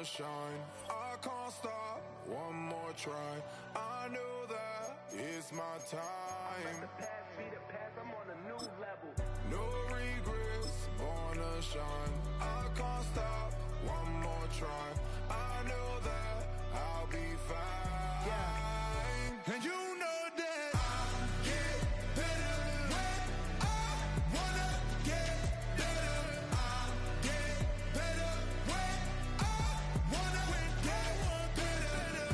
shine. I can't stop, one more try. I know that it's my time. I'm on a new level. No regrets, born to shine. I can't stop, one more try. I know that I'll be fine. Yeah. And you know that I get better when I wanna get better. I get better when I wanna get better.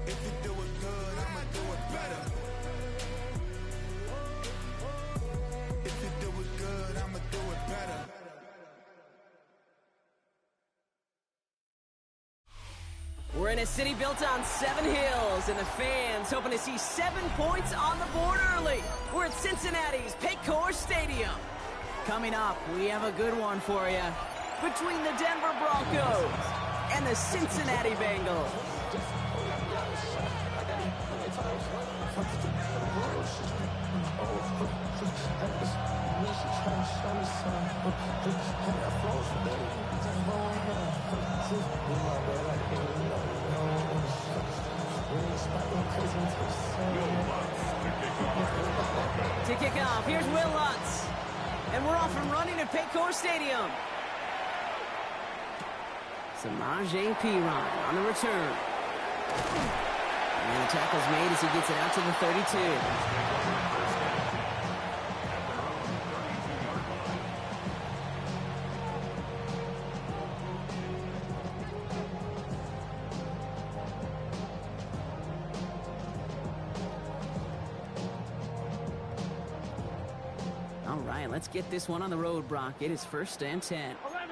If you do it good, I'ma do it better. If you do it good, I'ma do it better. We're in a city built on 7 hills, and the fans hoping to see 7 points on the board early. We're at Cincinnati's Paycor Stadium. Coming up, we have a good one for you. Between the Denver Broncos and the Cincinnati Bengals. To kick off, here's Will Lutz. And we're off and running at Paycor Stadium. Samaje Perine on the return. And the tackle's made as he gets it out to the 32. All right, let's get this one on the road, Brock. It is 1st and 10. 11.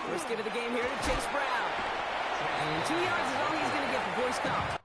First give of the game here to Chase Brown. And 2 yards is all he's going to get before he's stopped.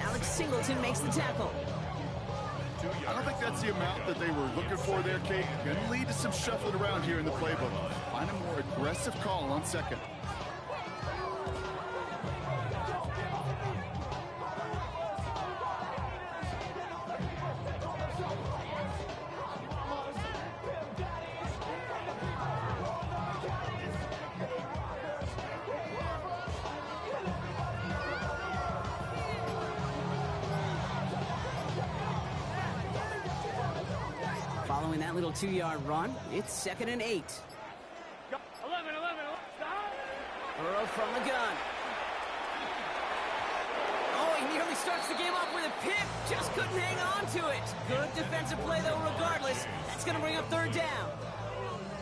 Alex Singleton makes the tackle. I don't think that's the amount that they were looking for there, Kate. Going to lead to some shuffling around here in the playbook. Find a more aggressive call on second. Following that little 2-yard run, it's 2nd and 8. 11. Burrow from the gun. Oh, he nearly starts the game off with a pick. Just couldn't hang on to it. Good defensive play, though, regardless. That's going to bring up 3rd down.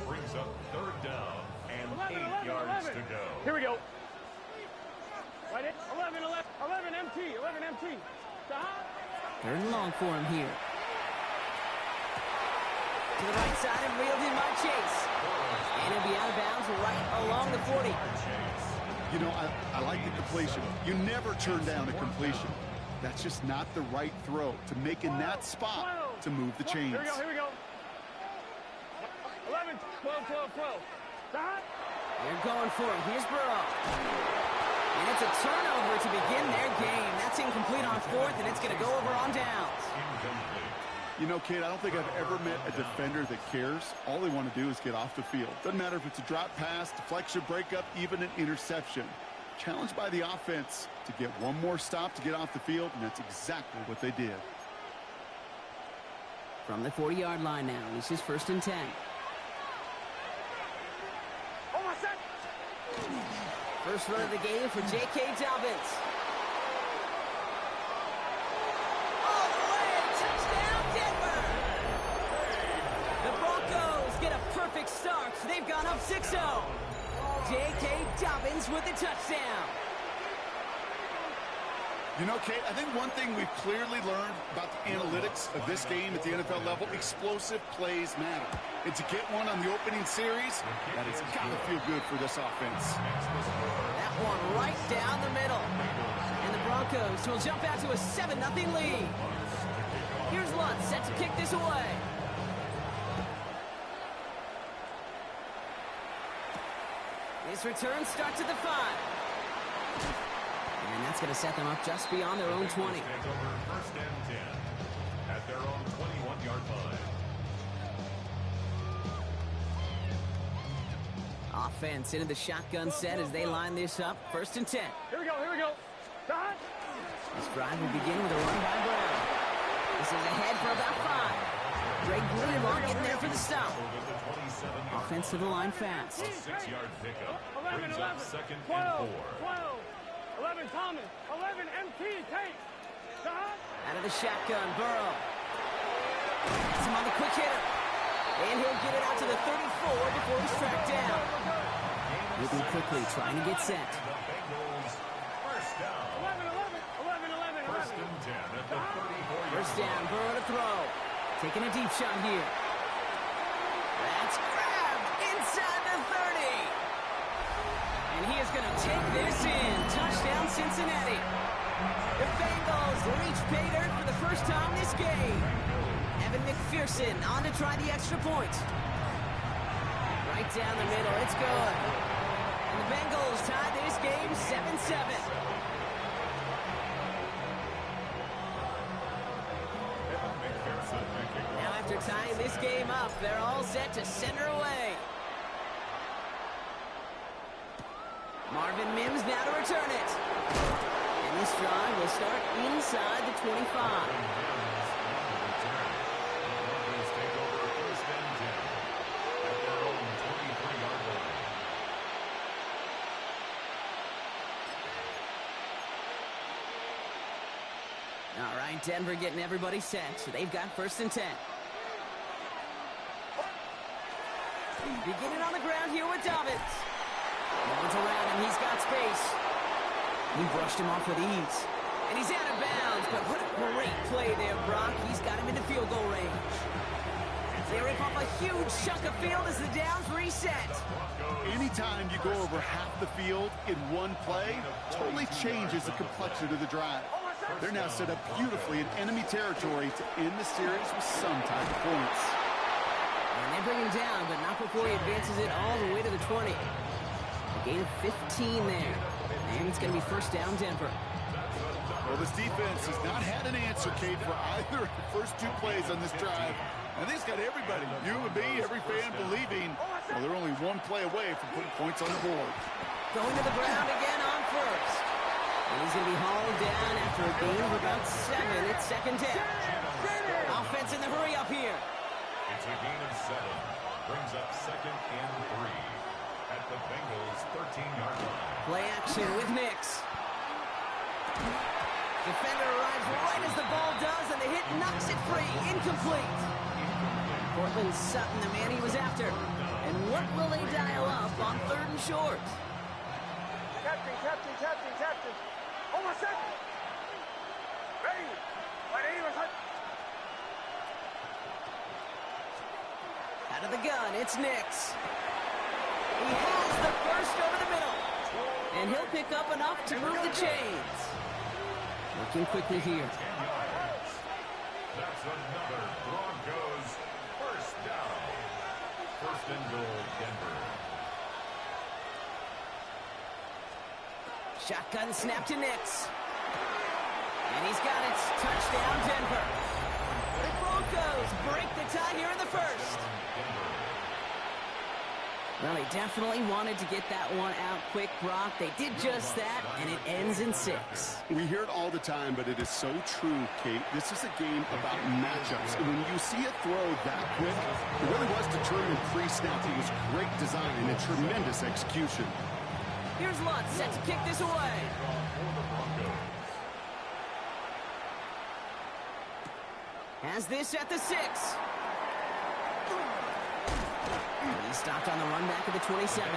Brings up 3rd down and 8 yards to go. Here we go. Right it. 11 MT. Stop. 3rd and long for him here. To the right side and reeled in by Chase. And he'll be out of bounds right along the 40. You know, I like the completion. You never turn down a completion. That's just not the right throw to make in that spot to move the chains. Here we go. 11, 12. Stop. They're going for it. Here's Burrow. And it's a turnover to begin their game. That's incomplete on 4th, and it's going to go over on downs. You know, Kate, I don't think I've ever met a defender that cares. All they want to do is get off the field. Doesn't matter if it's a drop pass, deflection, breakup, even an interception. challenged by the offense to get one more stop to get off the field, and that's exactly what they did. From the 40-yard line now, this is 1st and 10. First run of the game for J.K. Dobbins. All the way, touchdown Denver! The Broncos get a perfect start. They've gone up 6-0. J.K. Dobbins with the touchdown. You know, Kate, I think one thing we've clearly learned about the analytics of this game at the NFL level, explosive plays matter. And to get one on the opening series, that has got to feel good for this offense. That one right down the middle. And the Broncos will jump out to a 7-0 lead. Here's Lutz set to kick this away. This return starts at the 5. And that's going to set them up just beyond their own 20. Over 1st and 10 at their own 21-yard line. Offense into the shotgun set as they line this up. 1st and 10. Here we go, here we go. Dot. This drive will begin with a run by Brown. This is ahead for about 5. Greg Greenlaw getting there for the stop. Offense to the line fast. A 6-yard pickup 11, brings 11, up 2nd 12, and 4. 12, 11 Thomas, 11 MT, take. Dot. Out of the shotgun, Burrow. Gets him on the quick hitter. And he'll get it out to the 34 before he's tracked down. Moving quickly, trying to get set. The Bengals first down. 11, 11, 11, 11, 11. 1st and 10 at the 34-yard First down, line. Burrow to throw. Taking a deep shot here. That's grabbed inside the 30. And he is going to take this in. Touchdown, Cincinnati. The Bengals reach pay dirt for the first time this game. Evan McPherson on to try the extra point. Right down the middle, it's good. And the Bengals tie this game 7-7. Now after tying this game up, they're all set to center away. Marvin Mims now to return it. And this drive will start inside the 25. All right, Denver getting everybody set, so they've got 1st and 10. Beginning on the ground here with Dobbins. Moves around him, he's got space. He brushed him off with ease. And he's out of bounds, but what a great play there, Brock. He's got him into field goal range. They rip up a huge chunk of field as the downs reset. Anytime you go over half the field in one play, totally changes the complexion of the drive. They're now set up beautifully in enemy territory to end the series with some type of points. And they bring him down, but not before he advances it all the way to the 20. A gain of 15 there. And it's going to be 1st down, Denver. Well, this defense has not had an answer, Kate, for either of the first 2 plays on this drive. I think it's got everybody, you and me, every fan believing, well, they're only one play away from putting points on the board. Going to the ground again on 1st. And he's going to be hauled down after a gain of about 7. It's 2nd down. Offense in the hurry up here. It's a gain of 7. Brings up 2nd and 3 at the Bengals' 13-yard line. Play action with Nix. Defender arrives right as the ball does, and the hit knocks it free. Incomplete. Cortland Sutton, the man he was after. And what will they dial up on 3rd and short? Captain, captain, captain, captain. Almost set. Ready. Ready. Out of the gun, it's Nix. He has the first over the middle. And he'll pick up enough to move the chains. Working quickly here. That's another Broncos first down. 1st and goal, Denver. Shotgun snap to Nix. And he's got it. Touchdown, Denver. The Broncos break the tie here in the 1st. Well, he definitely wanted to get that one out quick, Brock. They did just that, and it ends in 6. We hear it all the time, but it is so true, Kate. This is a game about matchups. And when you see a throw that quick, it really was determined pre-snap. It was great design and tremendous execution. Here's Lutz set to kick this away. Has this at the 6. He stopped on the run back at the 27.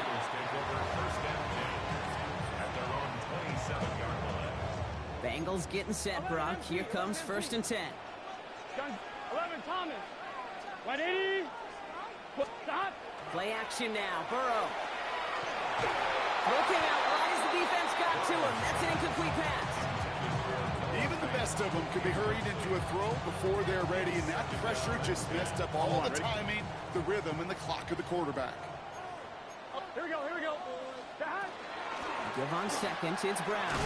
Bengals getting set, Brock. Here comes 1st and 10. 11, Thomas. 180. Stop. Play action now. Burrow. Throw came out right as the defense got to him. That's an incomplete pass. Even the best of them could be hurried into a throw before they're ready, and that pressure just messed up all the timing, the rhythm, and the clock of the quarterback. Oh, here we go, here we go. Give on 2nd, it's Brown.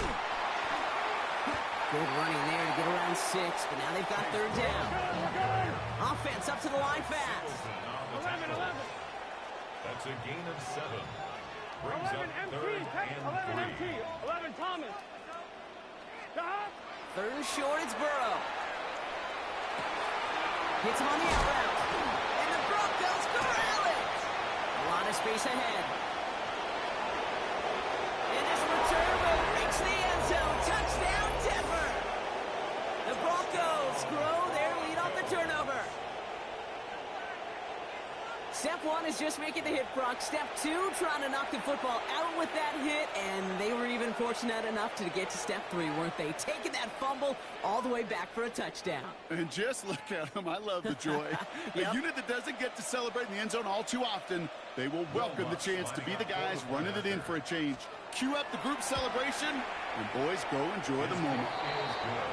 Good running there to get around 6, but now they've got 3rd down. Offense up to the line fast. 11. That's a gain of 7. 11 MT, 11 MT, 11 Thomas. Stop. 3rd and short, it's Burrow. Hits him on the out route. And the Broncos corral it. A lot of space ahead. And this return will reach the end zone. Touchdown, Denver. The Broncos grow their lead off the turnover. Step 1 is just making the hit, Brock. Step 2, trying to knock the football out with that hit, and they were even fortunate enough to get to step 3, weren't they? Taking that fumble all the way back for a touchdown. And just look at them. I love the joy. Yep. A unit that doesn't get to celebrate in the end zone all too often, they will welcome the chance to be the guys running it in for a change. Cue up the group celebration, and boys, go enjoy the moment.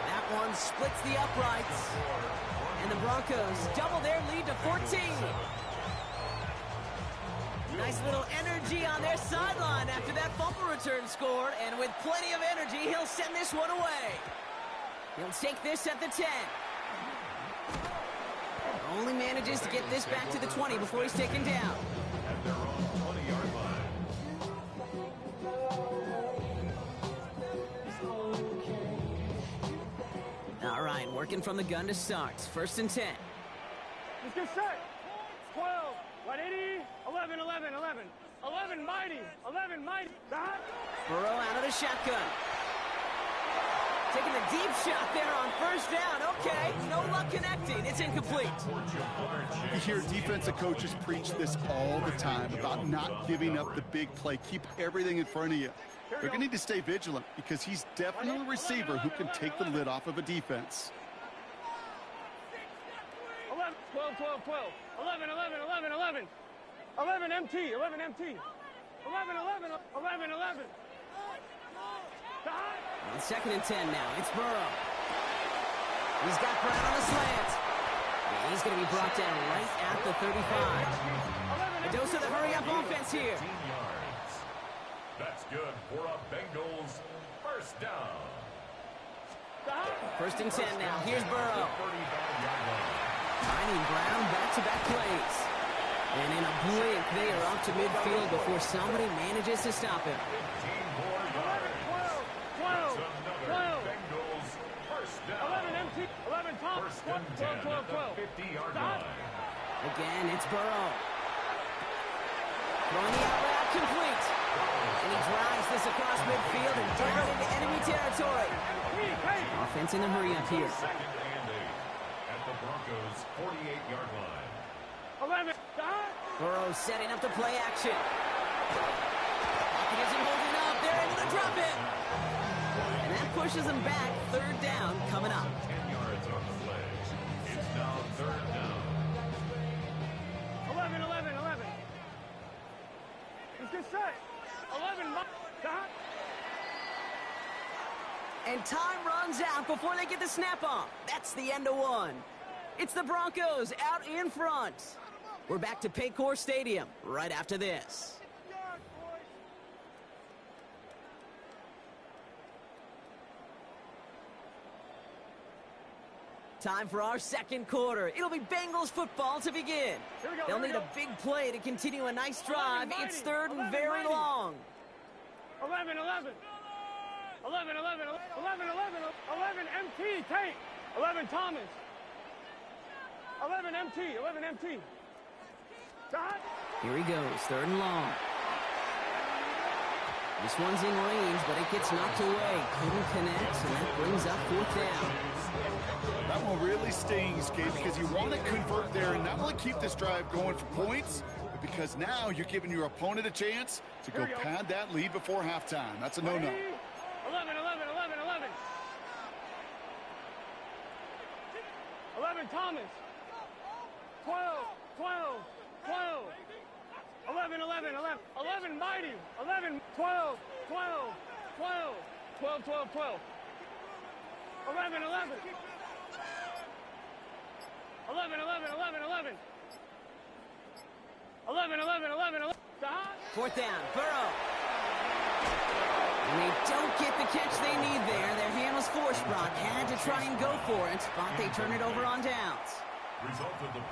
That one splits the uprights, and the Broncos double their lead to 14. Nice little energy on their sideline after that fumble return scored, and with plenty of energy, he'll send this one away. He'll take this at the 10. Only manages to get this back to the 20 before he's taken down. At their own 20-yard line. All right, working from the gun to start. 1st and 10. Let's get set. 12, 180, 11. 11 mighty, 11 mighty. Stop. Burrow out of the shotgun. Taking a deep shot there on 1st down. Okay, no luck connecting. It's incomplete. You hear defensive coaches preach this all the time about not giving up the big play. Keep everything in front of you. They're going to need to stay vigilant because he's definitely a receiver who can take the lid off of a defense. 11, 12. 11. 11 MT, 11 MT. 11. Stop. On 2nd and 10 now, it's Burrow. He's got Brown on the slant. And he's going to be brought down right at the 35. A dose of the hurry-up offense here. 15 yards. That's good for a Bengals 1st down. Stop. 1st and 10 now. Here's Burrow. 35-yard line. Finding Brown back-to-back plays. And in a blink, they are up to midfield before somebody manages to stop him. 15 more yards. 12. Bengals 1st down. 11 MT, 11 Tom. 1st and 10 at the 50-yard line. Again, it's Burrow. Throwing the out route complete. And he drives this across midfield and down into enemy territory. Offense in the hurry up here. 2nd and 8 at the Broncos 48-yard line. 11. Stop. Burrow setting up the play action. Pocket isn't holding up. They're able to drop it. And that pushes them back. 3rd down coming up. 10 yards on the play. It's now 3rd down. 11. Let's get set. 11. Stop. And time runs out before they get the snap off. That's the end of 1. It's the Broncos out in front. We're back to Paycor Stadium right after this. Time for our second quarter. It'll be Bengals football to begin. They'll need a big play to continue a nice drive. It's third and very long. 11, 11. 11, 11, 11, 11, 11, MT, take. 11, Thomas. 11, MT, 11, MT. Here he goes, third and long. This one's in range, but it gets knocked away. Couldn't connect, and that brings up fourth down. That one really stings, Kate, because you want to convert there and not only keep this drive going for points, but because now you're giving your opponent a chance to go pad that lead before halftime. That's a no-no. 11, 11, 11, 11. 11, Thomas. 12, 12, 12. 11, 11, 11. 11, Mighty. 11, 12, 12, 12. 12, 12, 12. 11, 11. 11, 11, 11, 11. 11, 11, 11, 11. Fourth down, Burrow. And they don't get the catch they need there. Their hand was forced, Brock. Had to try and go for it, but they turn it over on downs.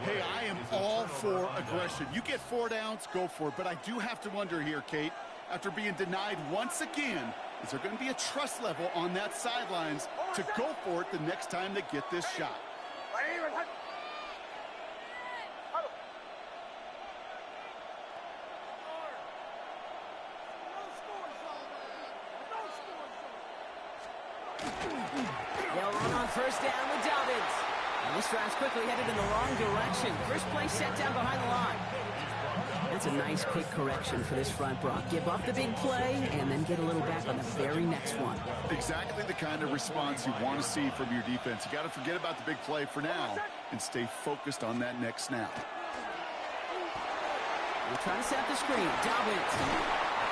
Hey, I am all for aggression. You get 4 downs, go for it. But I do have to wonder here, Kate, after being denied once again, is there going to be a trust level on that sidelines to go for it the next time they get this shot? They'll run on first down with Dobbins. And this drive's quickly headed in the wrong direction. First play set down behind the line. That's a nice quick correction for this front, Brock. Give up the big play and then get a little back on the very next one. Exactly the kind of response you want to see from your defense. You got to forget about the big play for now and stay focused on that next snap. We're trying to set up the screen. Dobbins.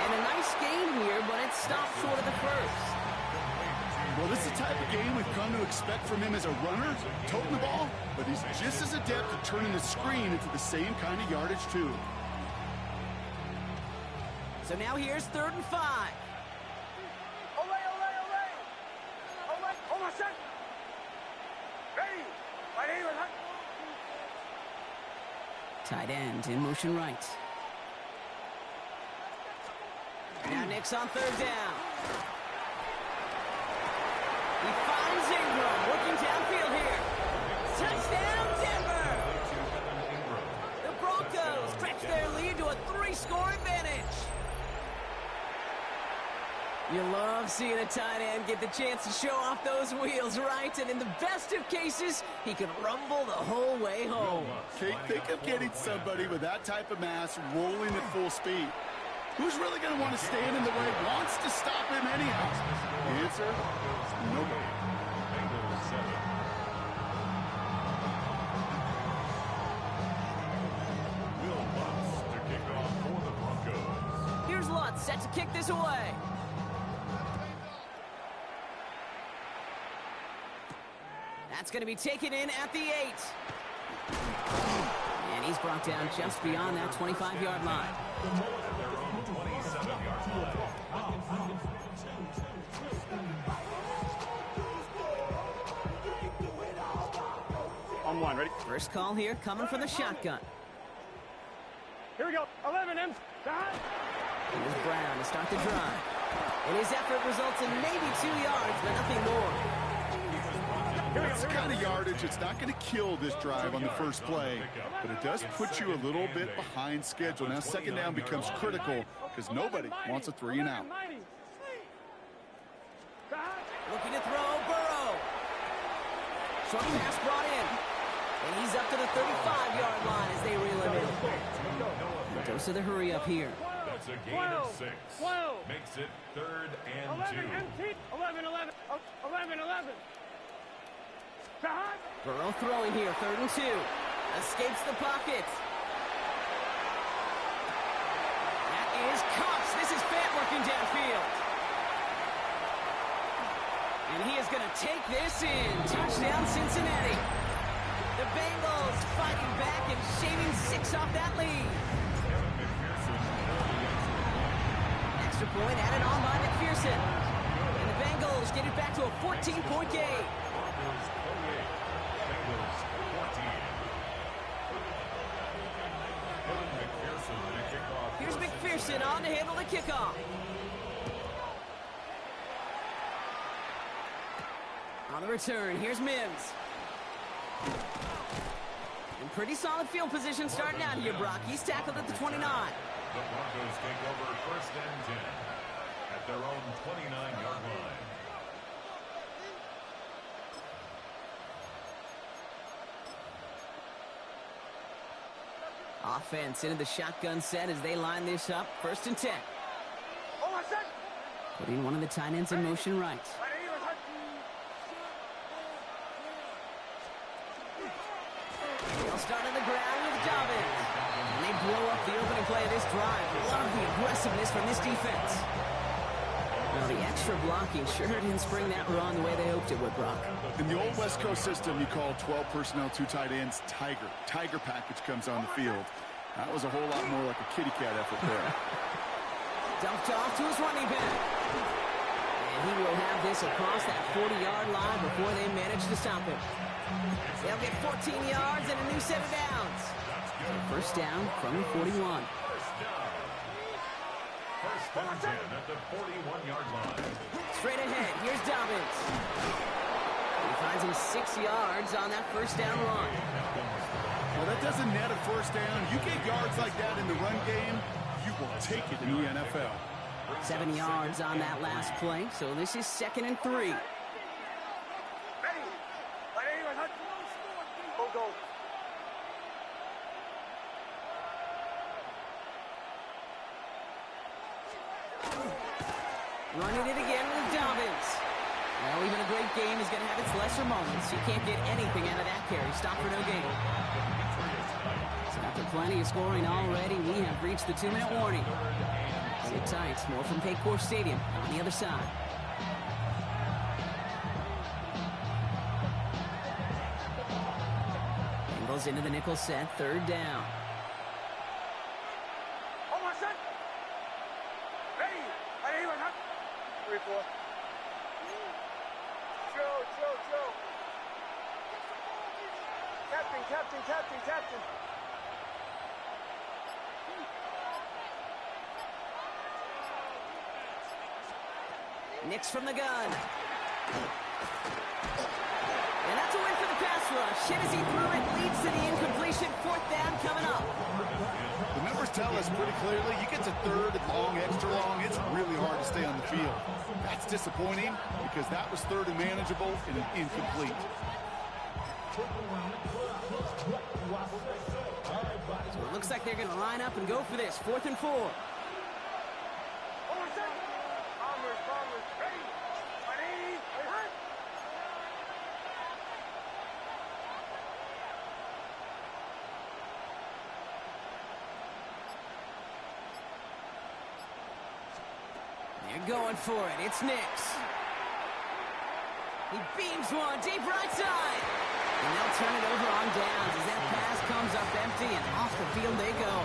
And a nice gain here, but it stopped short of the first. Well, this is the type of game we've come to expect from him as a runner, toting the ball, but he's just as adept at turning the screen into the same kind of yardage, too. So now here's 3rd and 5. Tight end in motion right. Now Nick's on 3rd down. He finds Ingram, working downfield here. Touchdown, Denver! The Broncos stretch their lead to a 3-score advantage. You love seeing a tight end get the chance to show off those wheels, right? And in the best of cases, he can rumble the whole way home. Kate, think of getting somebody with that type of mass rolling at full speed. Who's really going to want to stand in the way, wants to stop him anyhow? The answer, nobody. Will Lutz to kick off for the Broncos. Here's Lutz set to kick this away. That's going to be taken in at the 8. And he's brought down just beyond that 25-yard line. On 1, ready? First call here coming from the shotgun. Here we go. 11, M. Here's Brown to start the drive. And his effort results in maybe 2 yards, but nothing more. That's the kind of yardage. It's not going to kill this drive on the first play, but it does put you a little bit behind schedule. Now 2nd down becomes critical because nobody wants a 3 and out. Looking to throw, Burrow. Short pass brought in. And he's up to the 35-yard line as they reel him in. Dose of the hurry up here. That's a gain of 6. 12. Makes it 3rd and 2. 11, MT. 11, 11. 11, 11. Burrow throwing here, 3rd and 2. Escapes the pocket. That is Cox. This is Fant working downfield. And he is going to take this in. Touchdown, Cincinnati. The Bengals fighting back and shaving 6 off that lead. Extra point added on by McPherson. And the Bengals get it back to a 14-point game. Bengals 14. Here's McPherson on to handle the kickoff. On the return, here's Mims. In pretty solid field position starting out here, Brock. He's tackled at the 29. The Broncos take over 1st and 10 at their own 29-yard line. Offense into the shotgun set as they line this up. 1st and 10. Putting one of the tight ends in motion right. They'll start on the ground with Dobbins. And they blow up the opening play of this drive. Love the aggressiveness from this defense. Well, the extra blocking sure didn't spring that run the way they hoped it would, Brock. In the old West Coast system, you call 12 personnel, 2 tight ends, Tiger. Tiger package comes on the field. That was a whole lot more like a kitty cat effort there. Dumped off to his running back. And he will have this across that 40-yard line before they manage to stop him. They'll get 14 yards and a new set of downs. So 1st down from the 41. 1st and 10 at the 41-yard line. Straight ahead, here's Dobbins. He finds him 6 yards on that 1st down run. Well, that doesn't net a 1st down. You get yards like that in the run game, you will take it in the NFL. 7 yards on that last play, so this is 2nd and 3. Go. Running it again with Dobbins. Well, even a great game is going to have its lesser moments. You can't get anything out of that carry. Stop for no gain. So after plenty of scoring already, we have reached the 2-minute warning. Sit tight. More from Paycor Stadium on the other side. Bengals into the nickel set. 3rd down. Captain. Nix from the gun. And that's a win for the pass rush. Hit as he threw it, leads to the incompletion. 4th down coming up. The numbers tell us pretty clearly, you get to 3rd and long, extra long, it's really hard to stay on the field. That's disappointing because that was 3rd and manageable and an incomplete. So it looks like they're going to line up and go for this. 4th and 4. They're going for it. It's Nix. He beams one deep right side. And they'll turn it over on downs as that pass comes up empty and off the field they go.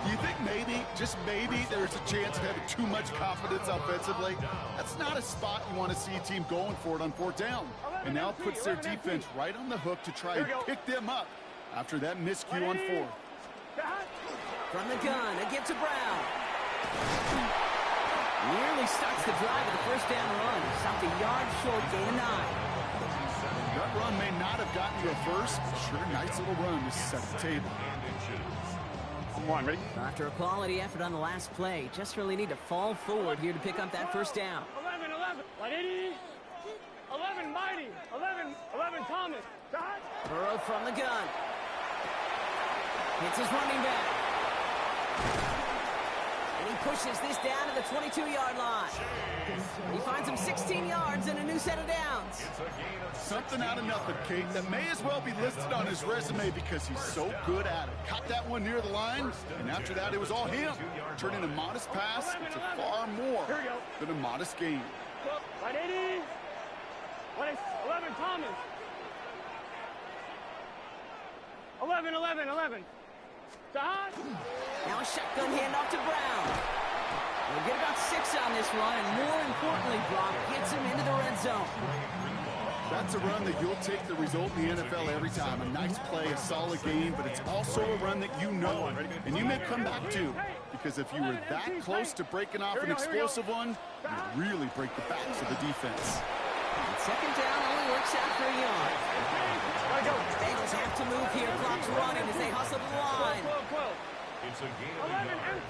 Do you think maybe, just maybe, there's a chance of having too much confidence offensively? That's not a spot you want to see a team going for it on 4th down. And now it puts their defense right on the hook to try and pick them up after that miscue on 4th. From the gun, a give to Brown. Nearly starts the drive of the 1st down run. Stopped a yard short, gain of 9. That run may not have gotten you a first. Sure, nice little run to set the table. Come on, ready? After a quality effort on the last play, just really need to fall forward here to pick up that 1st down. 11, 11, Mighty, 11, Thomas. Burrow from the gun. Hits his running back. And he pushes this down to the 22-yard line. He finds him 16 yards and a new set of downs. Something out of nothing, Kate, that may as well be listed on his resume because he's so good at it. Caught that one near the line, and after that, it was all him. Turning a modest pass into far more than a modest gain. 180, 11, Thomas. 11. Now a shotgun handoff to Brown. We'll get about 6 on this run, and more importantly, Brock gets him into the red zone. That's a run that you'll take the result in the NFL every time. A nice play, a solid game, but it's also a run that you know, and you may come back to. Because if you were that close to breaking off an explosive one, you really break the backs of the defense. And second down only works out for a yard. Bengals have to move here. Clock's running as they hustle the line. It's a gain of a yard.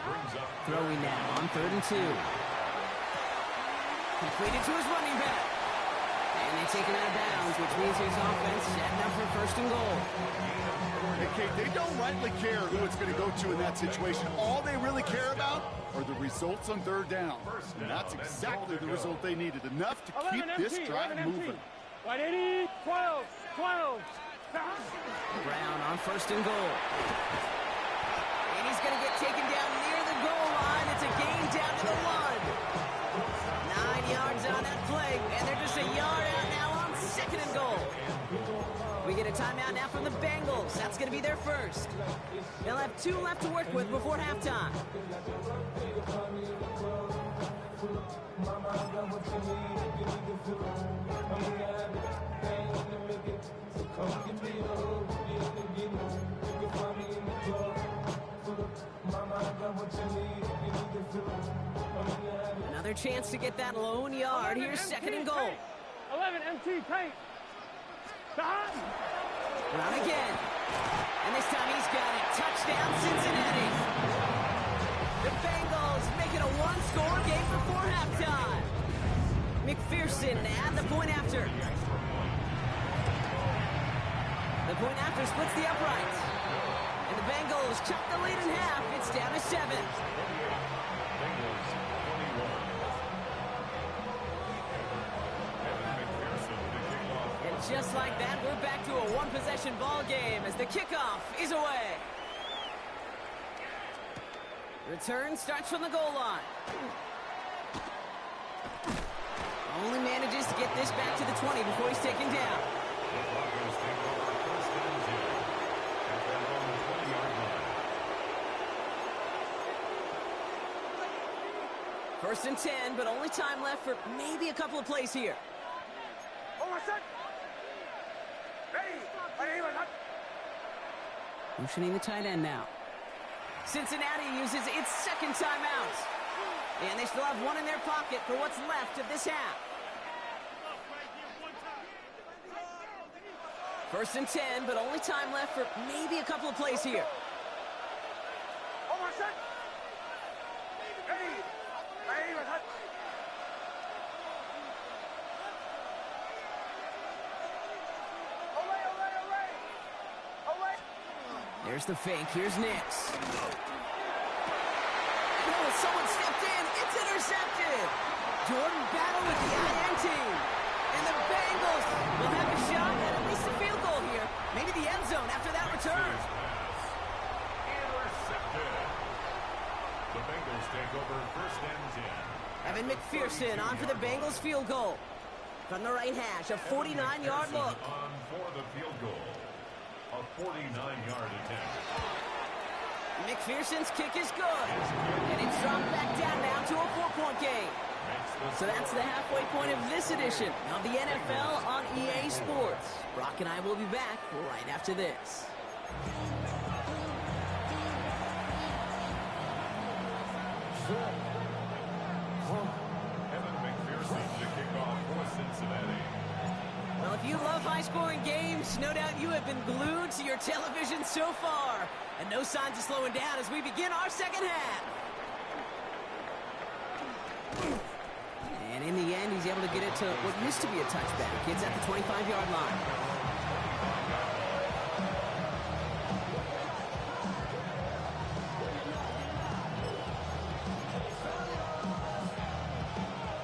Brings up Throwing now on 3rd and 2. Completed to his running back. And they take him out of bounds, which means his offense setting up for 1st and goal. Hey, Kate, they don't rightly care who it's going to go to in that situation. All they really care about are the results on 3rd down. And that's exactly the result they needed. Enough to keep this drive moving. 180, 12, 12. Brown on 1st and goal. And he's going to get taken down near the goal line. It's a gain down to the 1. 9 yards on that play, and they're just a yard out now on 2nd and goal. We get a timeout now from the Bengals. That's going to be their first. They'll have 2 left to work with before halftime. Another chance to get that lone yard. Here's 2nd and goal. 11 MT tight. Brown again. And this time he's got it. Touchdown, Cincinnati. The Bengals make it a 1-score game before halftime. McPherson at the point after. The point after splits the uprights. And the Bengals chop the lead in half. It's down to 7. Bengals 21. Evan McPherson to kick off. And just like that, we're back to a 1-possession ball game as the kickoff is away. Return starts from the goal line. Only manages to get this back to the 20 before he's taken down. The Broncos take over 1st and 10 at their own 20-yard line. 1st and 10, but only time left for maybe a couple of plays here. Motioning the tight end now. Cincinnati uses its 2nd timeout. And they still have 1 in their pocket for what's left of this half. 1st and 10, but only time left for maybe a couple of plays here. There's the fake. Here's Nix. Oh, someone stepped in. It's intercepted. Jordan battled with the INT. And the Bengals will have a shot at least a field goal here. Maybe the end zone after that return. Intercepted. The Bengals take over 1st and 10. Evan McPherson on for the Bengals field goal. From the right hash, a 49-yard look. On for the field goal. A 49-yard attempt. McPherson's kick is good. And it's dropped back down now to a 4-point game. So that's the halfway point of this edition of the NFL on EA Sports. Brock and I will be back right after this. Evan McPherson to kick off for Cincinnati. Well, if you love high-scoring games, no doubt you have been glued to your television so far. And no signs of slowing down as we begin our 2nd half. And in the end, he's able to get it to what used to be a touchback. It's at the 25-yard line.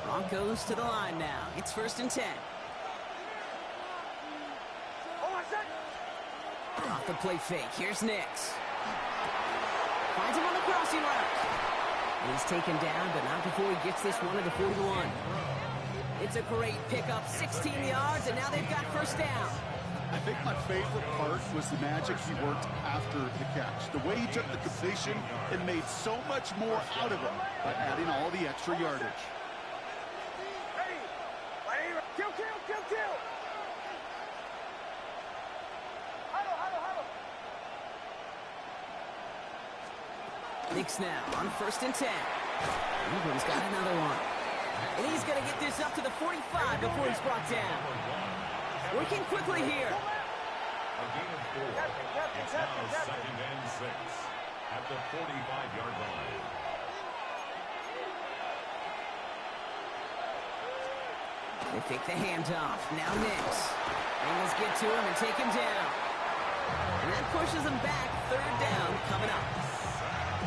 Broncos to the line now. It's 1st and 10. Off the play fake. Here's Nix. Finds him on the crossing route. He's taken down, but not before he gets this one to the 41. It's a great pickup, 16 yards, and now they've got 1st down. I think my favorite part was the magic he worked after the catch. The way he took the completion and made so much more out of it by adding all the extra yardage. Kill, kill, kill, kill. Huddle, huddle, huddle. Knicks now on 1st and 10. Ingram's got another one. And he's going to get this up to the 45 before he's brought down. Working quickly here. A gain of 4. It's now 2nd and 6 at the 45-yard line. They fake the handoff. Now Knicks. Bengals get to him and take him down. And that pushes him back. 3rd down coming up.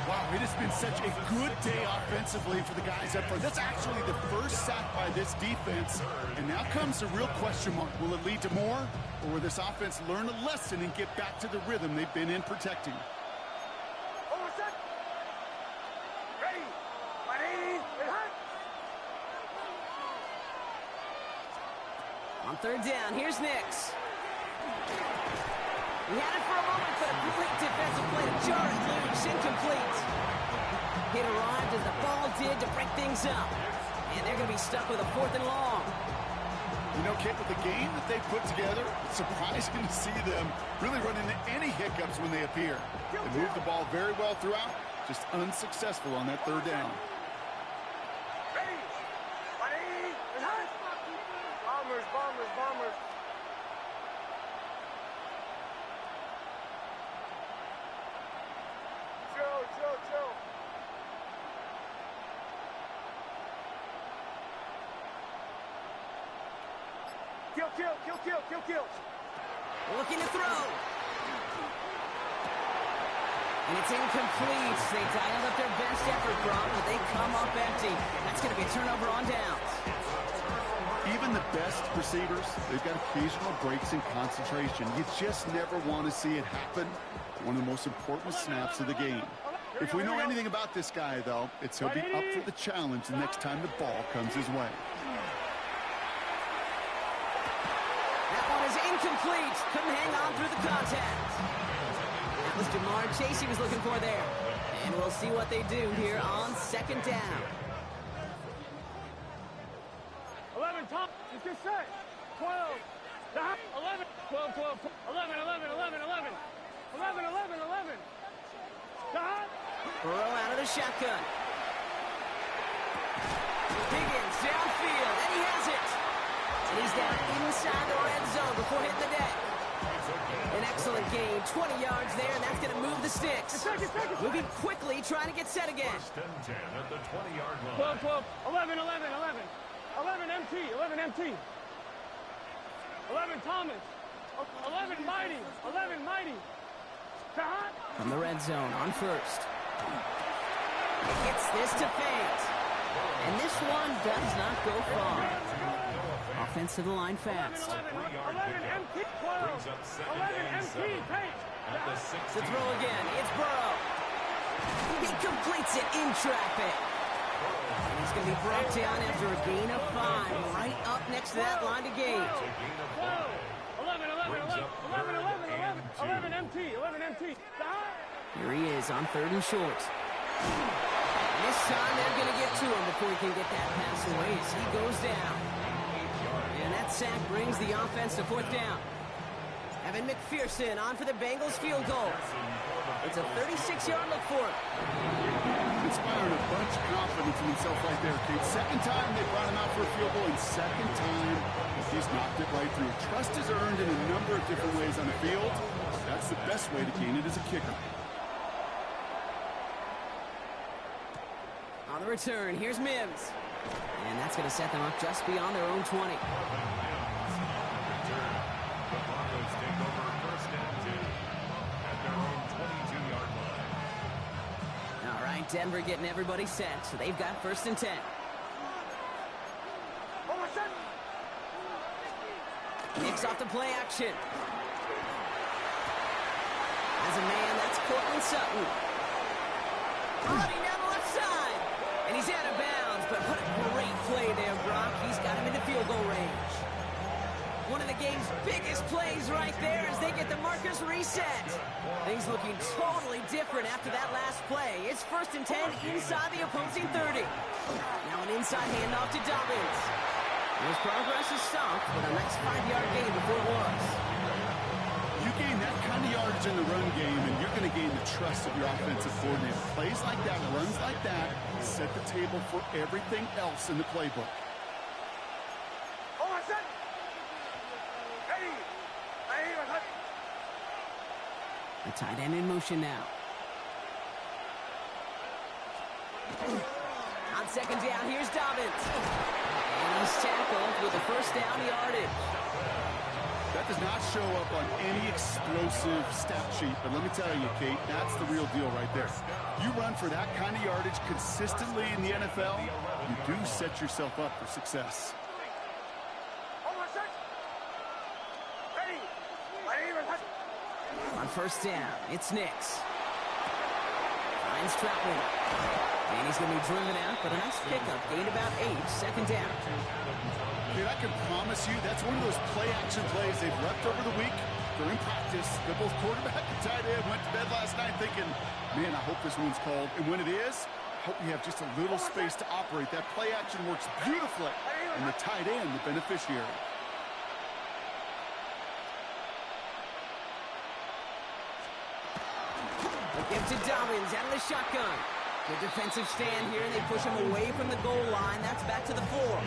Wow, it has been such a good day offensively for the guys up front. That's actually the first sack by this defense. And now comes the real question mark. Will it lead to more? Or will this offense learn a lesson and get back to the rhythm they've been in protecting? Over set. Ready. Ready. And hunt. On 3rd down, here's Knicks. He had it for a moment, but a complete defensive play to jar it loose, incomplete. It arrived as the ball did to break things up. And they're going to be stuck with a 4th and long. You know, Kate, with the game that they put together, it's surprising to see them really run into any hiccups when they appear. They moved the ball very well throughout, just unsuccessful on that 3rd down. Ready. Ready. And hunt. Bombers, bombers, bombers. Chill, chill, chill. Kill, kill, kill, kill, kill, kill. Looking to throw. And it's incomplete. They dialed up their best effort, Brock, but they come up empty. That's going to be a turnover on downs. Even the best receivers, they've got occasional breaks in concentration. You just never want to see it happen. One of the most important snaps of the game. If we know anything about this guy, though, it's he'll be up for the challenge the next time the ball comes his way. That one is incomplete. Couldn't hang on through the contact. That was Jamar Chase he was looking for there. And we'll see what they do here on 2nd down. 11, top. You can set. 12. 11. 12, 12, 11, 11, 11, 11. 11, 11, 11. Burrow out of the shotgun. Higgins downfield, and he has it. And he's down inside the red zone before hitting the deck. An excellent gain, 20 yards there, and that's going to move the sticks. Moving quickly, trying to get set again. 1st and 10 at the 20-yard line. 12, 12, 11, 11, 11. 11 MT, 11 MT. 11 Thomas. 11 Mighty, 11 Mighty. From the red zone on 1st. Gets this to Fate. And this one does not go far. Offense to the line fast. 11 MT, 12. 11 MT, Tate. To throw again, it's Burrow. He completes it in traffic. And he's going to be brought down after a gain of 5, right up next to that line to gain. 11, 11, 11, 11, 11, 11, 11 MT, 11 MT. Here he is on 3rd and short. And this time they're going to get to him before he can get that pass away as he goes down. And that sack brings the offense to 4th down. Evan McPherson on for the Bengals field goal. It's a 36-yard look for him. Inspiring a bunch of confidence in himself right there, Kate. 2nd time they brought him out for a field goal, and 2nd time he's knocked it right through. Trust is earned in a number of different ways on the field. That's the best way to gain it as a kicker. On the return, here's Mims. And that's going to set them up just beyond their own 20. The Broncos take over 1st and 10 at their own 22-yard line. All right, Denver getting everybody set, so they've got 1st and 10. Kicks off the play action. As a man, that's Cortland Sutton. Running down the left side. And he's out of bounds, but what a great play there, Brock. He's got him in the field goal range. One of the game's biggest plays right there as they get the markers reset. Things looking totally different after that last play. It's 1st and 10 inside the opposing 30. Now an inside handoff to Dobbins. His progress is stopped, but a nice 5-yard gain before it was. You gain that kind of yardage in the run game, and you're going to gain the trust of your offensive coordinator. Plays like that, runs like that, set the table for everything else in the playbook. The tight end in motion now. On second down, here's Dobbins. And he's tackled with a first down yardage. That does not show up on any explosive stat sheet, but let me tell you, Kate, that's the real deal right there. You run for that kind of yardage consistently in the NFL, you do set yourself up for success. On first down, it's Nix. Finds Troutman. And he's going to be driven out, but a nice pickup. Gained about 8, second down. Dude, I can promise you that's one of those play-action plays they've repped over the week. During practice, they're both quarterback and tight end went to bed last night thinking, man, I hope this one's called. And when it is, I hope we have just a little space to operate. That play-action works beautifully, and the tight end, the beneficiary. Give to Dobbins out of the shotgun. Good defensive stand here, and they push him away from the goal line. That's back to the 4.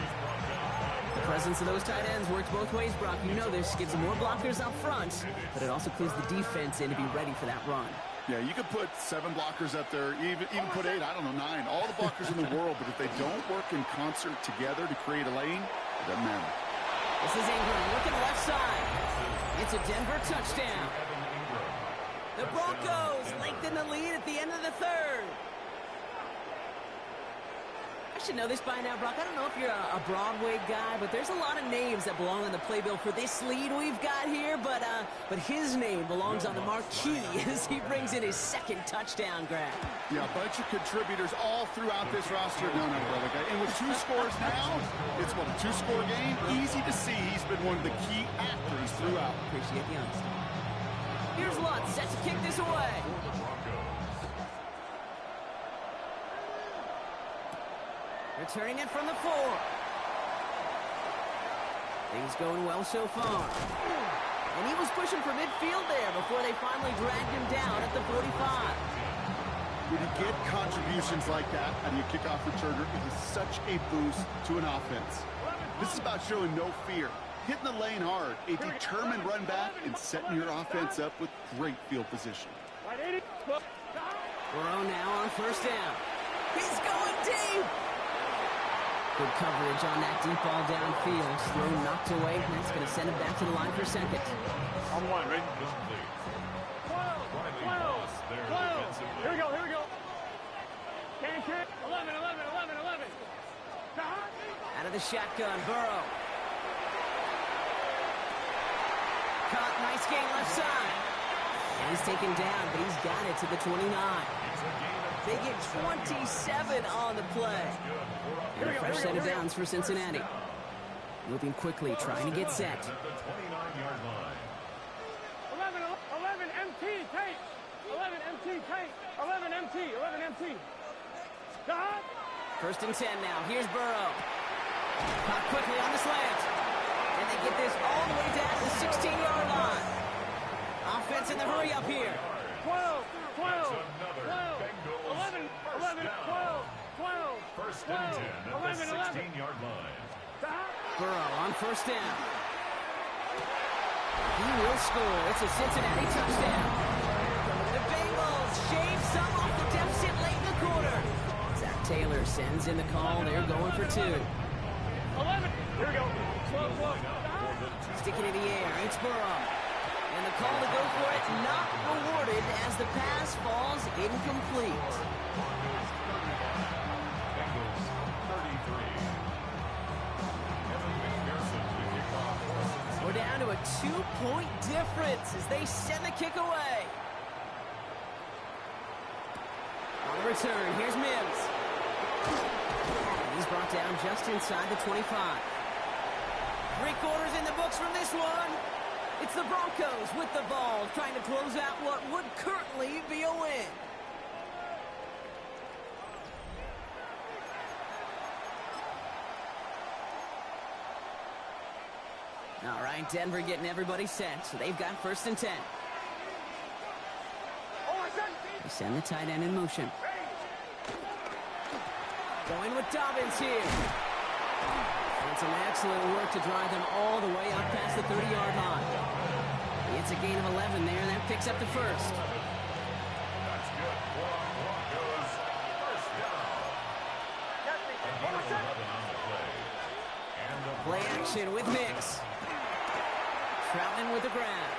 The presence of those tight ends works both ways, Brock. You know this. Gives them more blockers up front, but it also clues the defense in to be ready for that run. Yeah, you could put 7 blockers up there, even put 8, I don't know, 9. All the blockers in the world, but if they don't work in concert together to create a lane, it doesn't matter. This is Ingram looking left side. It's a Denver touchdown. The Broncos lengthen the lead at the end of the 3rd. I should know this by now, Brock. I don't know if you're a Broadway guy, but there's a lot of names that belong on the playbill for this lead we've got here, but his name belongs on the marquee as he brings in his 2nd touchdown grab. Yeah, a bunch of contributors all throughout this roster. No, brother guy. And with 2 scores now, it's what, a 2-score game? Easy to see he's been one of the key actors throughout. Appreciate the honesty. Here's Lutz, set to kick this away. Returning it from the 4. Things going well so far. And he was pushing for midfield there before they finally dragged him down at the 45. When you get contributions like that out of your kickoff returner, it is such a boost to an offense. This is about showing no fear. Hitting the lane hard, a determined run back, and setting your offense up with great field position. Burrow now on first down. He's going deep. Good coverage on that deep ball downfield. Throw knocked away, and that's going to send him back to the line for 2nd. On 1, ready? 12. Here we go. Can kick. 11. Out of the shotgun, Burrow. Caught, nice gain left side. And he's taken down, but he's got it to the 29. They get 27 on the play. And a fresh set of downs for Cincinnati. Moving quickly, trying to get set. 11 MT, take. 11 MT, take. 11 MT. First and 10 now. Here's Burrow. Caught quickly on the slant. And they get this all the way down to the 16-yard line. Offense in the hurry up here. 12. 11. 12. First and 10 at the 16-yard line. Burrow on first down. He will score. It's a Cincinnati touchdown. The Bengals shave some off the deficit late in the quarter. Zach Taylor sends in the call. They're going for 2. 11. Here we go. 12. Sticking in the air. It's Burrow. And the call to go for it not rewarded as the pass falls incomplete. We're down to a 2-point difference as they send the kick away. On the return, here's Mims. He's brought down just inside the 25. 3 quarters in the books from this one. It's the Broncos with the ball, trying to close out what would currently be a win. All right, Denver getting everybody set, so they've got 1st and 10. They send the tight end in motion. Going with Dobbins here. And some excellent work to drive them all the way up past the 30-yard line. It's a gain of 11 there, and that picks up the 1st. That's good. Broncos, 1st down. A gain of 11 on the play. And the Play action with Nix. Troutman with the grab.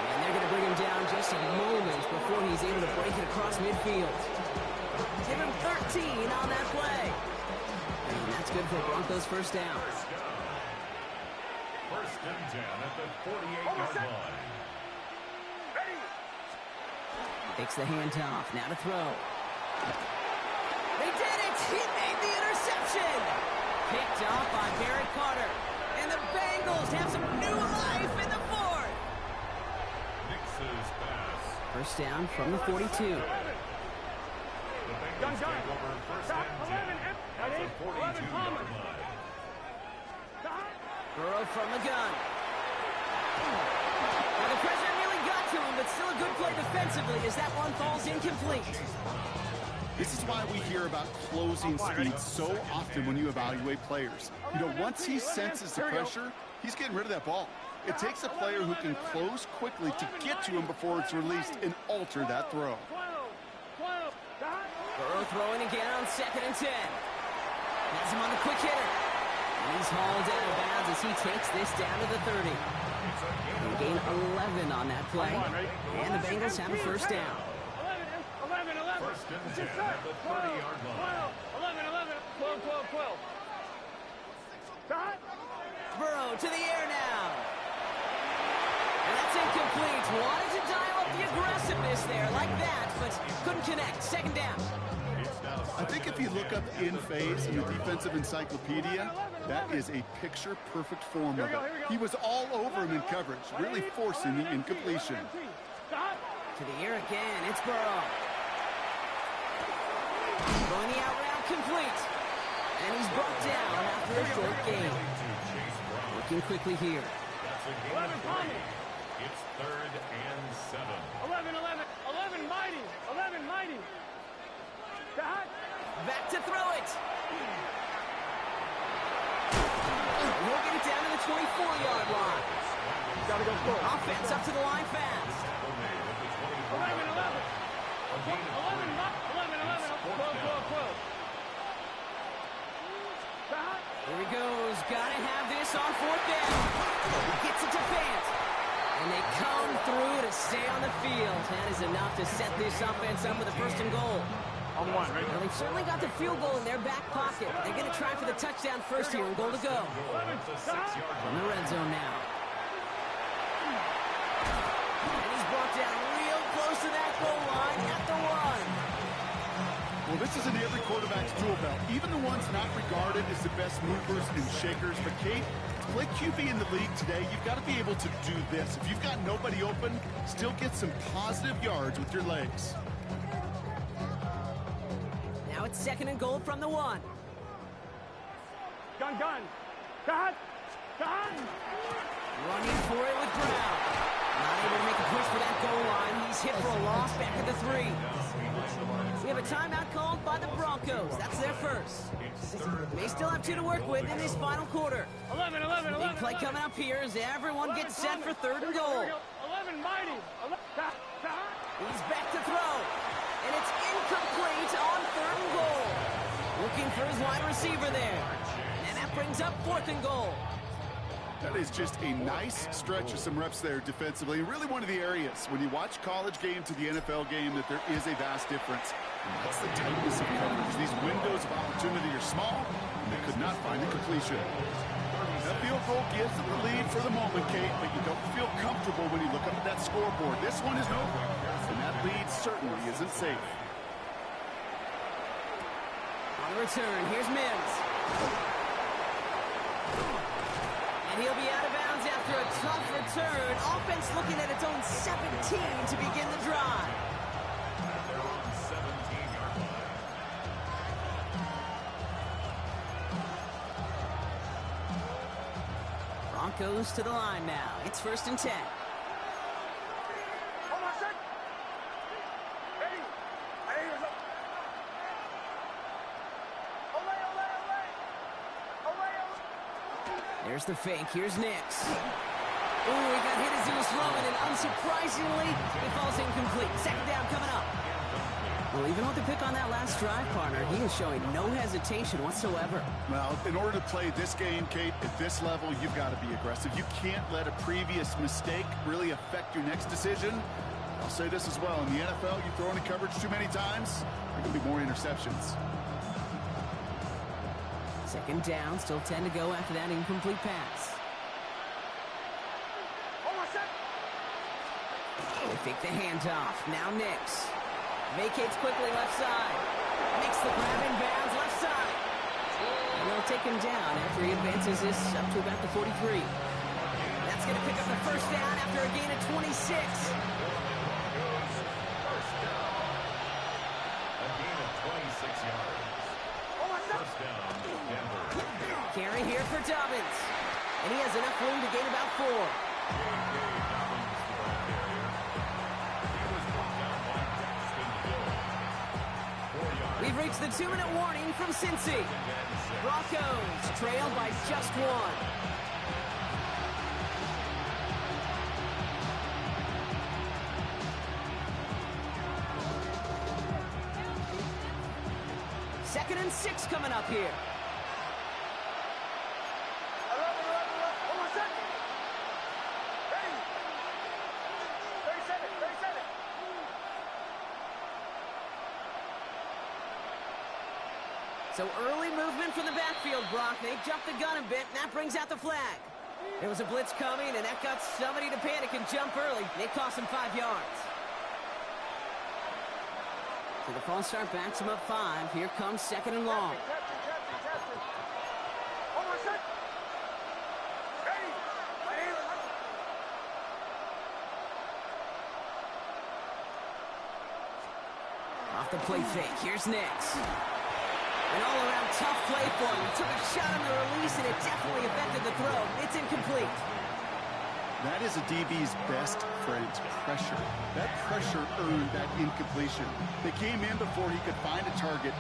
And they're going to bring him down just a moment before he's able to break it across midfield. Give him 13 on that play. And that's good for Broncos' 1st down. 1st and 10 at the 48-yard line. Takes the handoff. Now to throw. They did it! He made the interception! Picked off by Barrett Carter. And the Bengals have some new life in the 4th. Nix's pass. 1st down from the 42. The Bengals take over 1st and 10 at the 42-yard line. Burrow from the gun. Now the pressure nearly got to him, but still a good play defensively as that one falls incomplete. This is why we hear about closing speed so often when you evaluate players. You know, once he senses the pressure, he's getting rid of that ball. It takes a player who can close quickly to get to him before it's released and alter that throw. Burrow throwing again on 2nd and 10. Has him on the quick hitter. And he's hauled out of bounds as he takes this down to the 30. They gain 11 on that play. And the Bengals have a 1st down. 1st and 10 at the 30-yard line. 12. Burrow to the air now. And that's incomplete. Wanted to dial up the aggressiveness there like that, but couldn't connect. 2nd down. I think if you look up in phase in the defensive encyclopedia, that is a picture-perfect form of it. He was all over him in coverage, really forcing the incompletion. To the air again. It's Burrow. Going the out route complete. And he's brought down after a short gain. Working quickly here. That's a gain of 3. It's 3rd and 7. 11 mighty. Back to throw it. He'll get it down to the 24-yard line. Gotta go slow. Offense up to the line fast. 12. Here he goes. Gotta have this on 4th down. He gets it to Fant. And they come through to stay on the field. That is enough to set this offense up with a 1st and goal. On 1, right? Well, they've certainly got the field goal in their back pocket. They're going to try for the touchdown first here and goal to go. From the red zone now. And he's brought down real close to that goal line at the 1. Well, this is in every quarterback's tool belt, even the ones not regarded as the best movers and shakers. But, Kate, to play QB in the league today, you've got to be able to do this. If you've got nobody open, still get some positive yards with your legs. Now it's 2nd and goal from the 1. Gun. Running for it with Brown. Not able to make a push for that goal line. He's hit for a loss back at the 3. We have a timeout called by the Broncos. That's their 1st. They still have 2 to work with in this final quarter. 11. Big play coming up here as everyone gets set for 3rd and goal. 11 mighty. He's back to throw. And it's incomplete on 3rd and goal. Looking for his wide receiver there. And that brings up 4th and goal. That is just a nice stretch of some reps there defensively. And really one of the areas, when you watch college game to the NFL game, that there is a vast difference. And that's the tightness of coverage. These windows of opportunity are small, and they could not find a completion. That field goal gives them the lead for the moment, Kate, but you don't feel comfortable when you look up at that scoreboard. This one is over, and that lead certainly isn't safe. On the return, here's Mims. And he'll be out of bounds after a tough return. Offense looking at its own 17 to begin the drive. They're on 17-yard line. Broncos to the line now. It's 1st and 10. There's the fake. Here's Nix. Ooh, he got hit as he was throwing, and unsurprisingly, it falls incomplete. 2nd down coming up. Well, even with the pick on that last drive, partner, he is showing no hesitation whatsoever. Well, in order to play this game, Kate, at this level, you've got to be aggressive. You can't let a previous mistake really affect your next decision. I'll say this as well. In the NFL, you throw into coverage too many times, there are going to be more interceptions. 2nd down, still 10 to go after that incomplete pass. They fake the handoff. Now Nix. Vacates quickly left side. Makes the grab in bounds left side. And they'll take him down after he advances this up to about the 43. That's going to pick up the 1st down after a gain of 26. First down. A gain of 26 yards. First down, Denver. Carry here for Dobbins. And he has enough room to gain about 4. We've reached the 2-minute warning from Cincy. Broncos trail by just 1. Second and 6 coming up here. So early movement from the backfield, Brock. They jumped the gun a bit, and that brings out the flag. There was a blitz coming, and that got somebody to panic and jump early. It cost him 5 yards. So the false start backs him up 5. Here comes 2nd and long. Off the play fake. Here's Nix. An all-around tough play for him. He took a shot on the release, and it definitely affected the throw. It's incomplete. That is a DB's best friend, pressure. That pressure earned that incompletion. They came in before he could find a target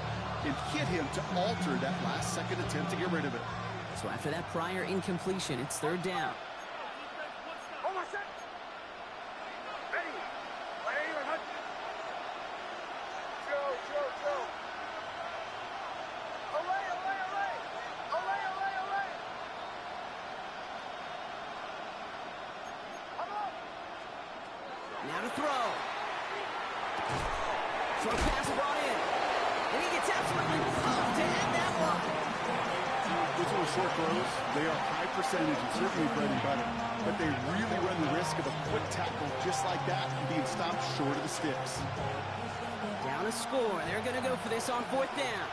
and hit him to alter that last-second attempt to get rid of it. So after that prior incompletion, it's 3rd down. Now to throw. Short pass brought in. And he gets absolutely pumped to end that one. These little short throws, they are high percentage and certainly bread and butter. But they really run the risk of a quick tackle just like that and being stopped short of the sticks. Down a score. They're going to go for this on 4th down.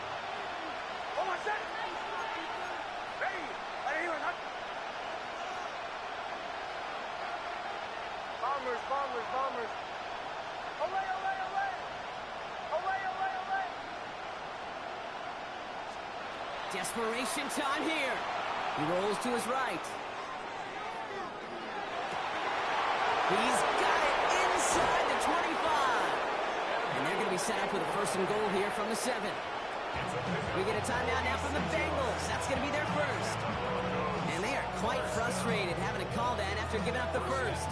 Bombers. Away. Desperation time here. He rolls to his right. He's got it inside the 25. And they're going to be set up with a 1st and goal here from the 7. We get a timeout now from the Bengals. That's going to be their 1st. And they are quite frustrated having to call that after giving up the 1st.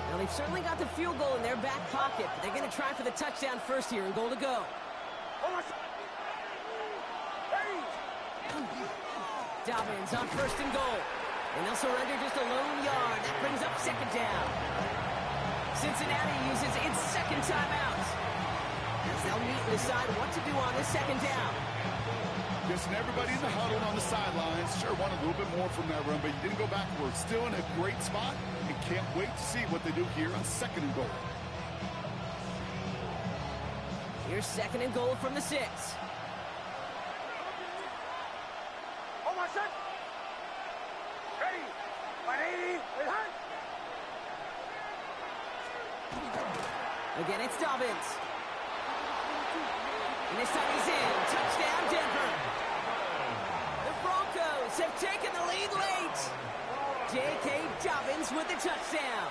Now, they've certainly got the field goal in their back pocket, but they're going to try for the touchdown first here and goal to go. Dobbins on 1st and goal. And they'll surrender just a lone yard. That brings up 2nd down. Cincinnati uses its 2nd timeout. As they'll meet and decide what to do on this 2nd down. Listen, everybody in the huddle on the sidelines sure wanted a little bit more from that run, but you didn't go backwards. Still in a great spot, and can't wait to see what they do here on 2nd and goal. Here's 2nd and goal from the 6. Again, it's Dobbins. And this time he's in. Touchdown, Denver. The Broncos Patriots have taken the lead late. J.K. Dobbins with the touchdown.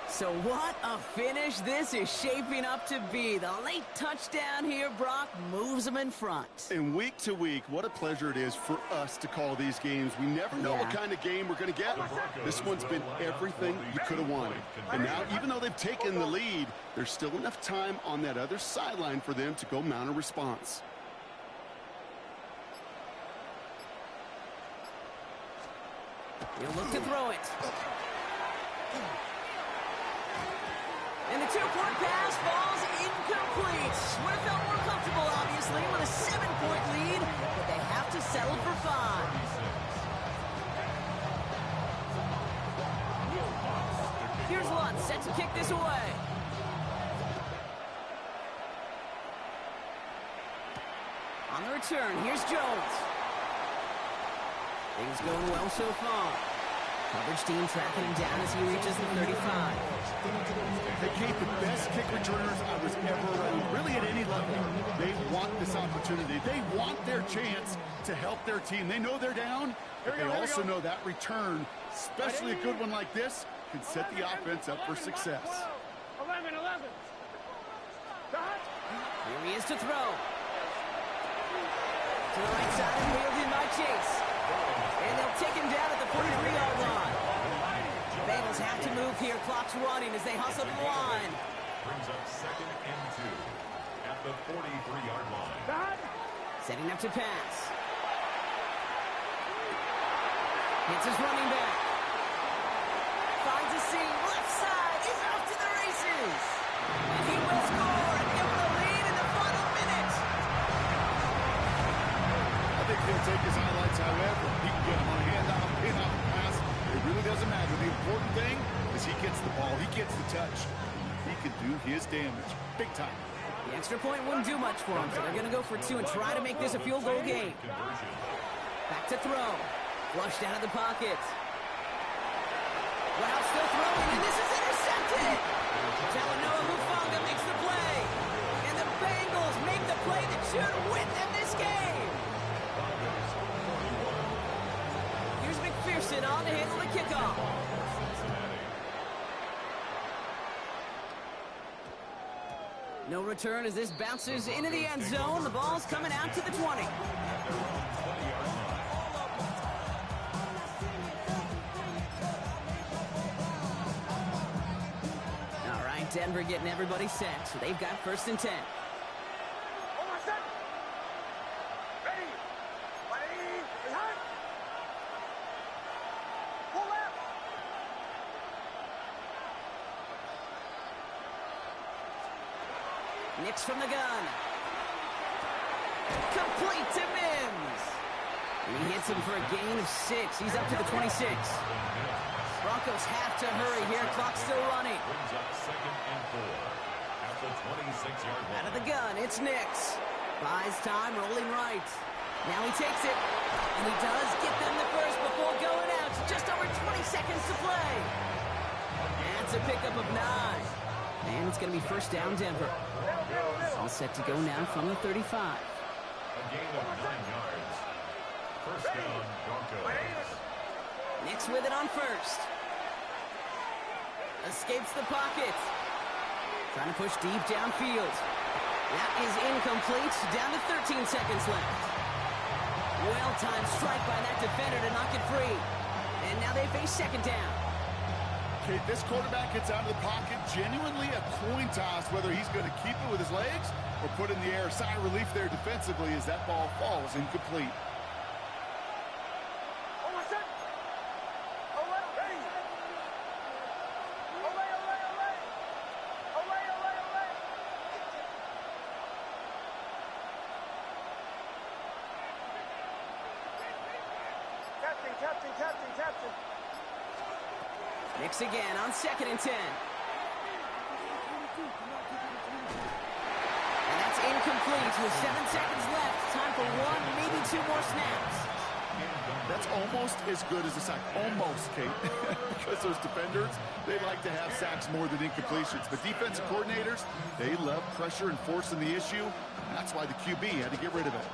So what a finish this is shaping up to be. The late touchdown here, Brock, moves them in front. And week to week, what a pleasure it is for us to call these games. We never know what kind of game we're going to get. This one's been everything you could have wanted. And now, even though they've taken the lead, there's still enough time on that other sideline for them to go mount a response. He'll look to throw it. And the two-point pass falls incomplete. Would have felt more comfortable, obviously, with a 7-point lead, but they have to settle for 5. Here's Lutz, set to kick this away. On the return, here's Jones. Things going well so far. Coverage team tracking him down as he reaches the 35. They gave the best kick returners I was ever around, really at any level. They want this opportunity. They want their chance to help their team. They know they're down, but they also know that return, especially a good one like this, can set the offense up for success. 11. Here he is to throw. To the right side and wheeled in by Chase. And they'll take him down at the 43-yard line. Bengals have to move here. Clock's running as they hustle to the line. Brings up 2nd and 2 at the 43-yard line. Setting up to pass. Hits his running back. Finds a seam. Left side. He's off to the races. And he will score and give them the lead in the final minute. I think he'll take his highlights however. He can get him on a handoff, pin-off, pass. It really doesn't matter. The important thing is he gets the ball. He gets the touch. He can do his damage. Big time. The extra point wouldn't do much for him, so they're going to go for 2 and try to make this a field goal game. Back to throw. Flushed out of the pocket. Wow, still throwing, and this is intercepted. Talanoa Hufanga makes the play. And the Bengals make the play that should win them this game. Here's McPherson on to handle the kickoff. No return as this bounces into the end zone. The ball's coming out to the 20. All right, Denver getting everybody set. So they've got 1st and 10. Nix from the gun. Complete to Mims. And he hits him for a gain of 6. He's up to the 26. Broncos have to hurry here. Clock's still running. Brings up 2nd and 4 at the 26-yard line. Out of the gun, it's Nix. Buys time, rolling right. Now he takes it. And he does get them the first before going out. Just over 20 seconds to play. That's a pickup of 9. And it's going to be 1st down, Denver. All set to go now from the 35. A gain of 9 yards. 1st down, Broncos. Nix with it on 1st. Escapes the pocket. Trying to push deep downfield. That is incomplete. Down to 13 seconds left. Well-timed strike by that defender to knock it free. And now they face 2nd down. Okay, this quarterback gets out of the pocket, genuinely a coin toss, whether he's going to keep it with his legs or put it in the air. Sigh of relief there defensively as that ball falls incomplete. Captain. Nix again on 2nd and 10. And that's incomplete with 7 seconds left. Time for 1, maybe 2 more snaps. That's almost as good as a sack. Almost, Kate. Because those defenders, they like to have sacks more than incompletions. But defensive coordinators, they love pressure and forcing the issue. That's why the QB had to get rid of it.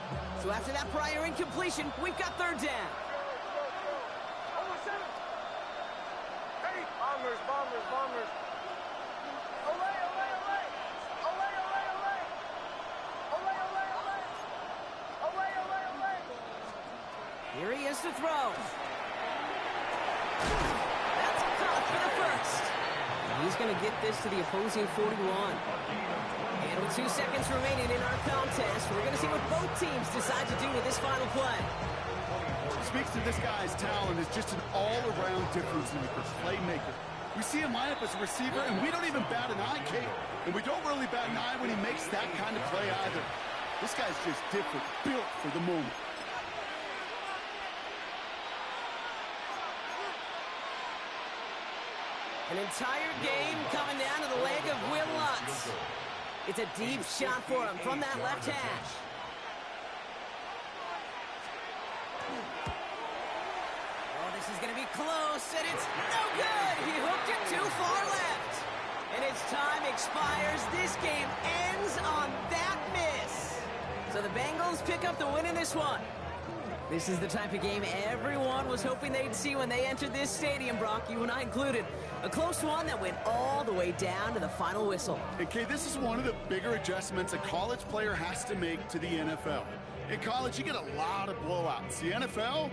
So after that prior incompletion, we've got third down. Bombers. Olay. Here he is to throw. That's caught for the first. And he's going to get this to the opposing 41. And with 2 seconds remaining in our contest, we're going to see what both teams decide to do with this final play. Speaks to this guy's talent as just an all-around difference maker, playmaker. We see him line up as a receiver, and we don't even bat an eye, Kate. And we don't really bat an eye when he makes that kind of play either. This guy's just different, built for the moment. An entire game coming down to the leg of Will Lutz. It's a deep shot for him from that left hash. Oh, this is going to be close, and it's no good. He hooked it too far left. And his time expires. This game ends on that miss. So the Bengals pick up the win in this one. This is the type of game everyone was hoping they'd see when they entered this stadium, Brock, you and I included. A close one that went all the way down to the final whistle. Okay, this is one of the bigger adjustments a college player has to make to the NFL. In college, you get a lot of blowouts. The NFL,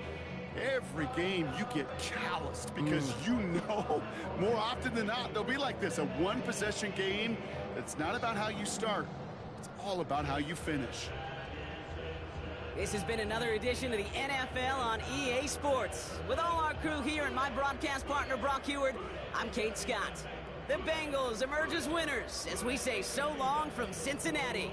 every game you get calloused because you know more often than not they'll be like this, a one-possession game. It's not about how you start. It's all about how you finish. This has been another edition of the NFL on EA Sports. With all our crew here and my broadcast partner, Brock Heward, I'm Kate Scott. The Bengals emerge as winners as we say so long from Cincinnati.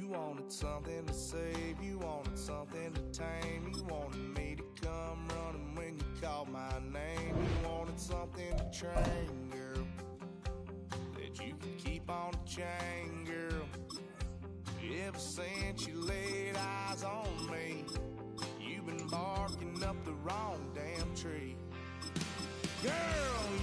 You wanted something to save, you wanted something to tame. You wanted me to come running when you called my name. You wanted something to train, girl, that you could keep on the chain, girl. Ever since you laid eyes on me, you've been barking up the wrong damn tree. Girl,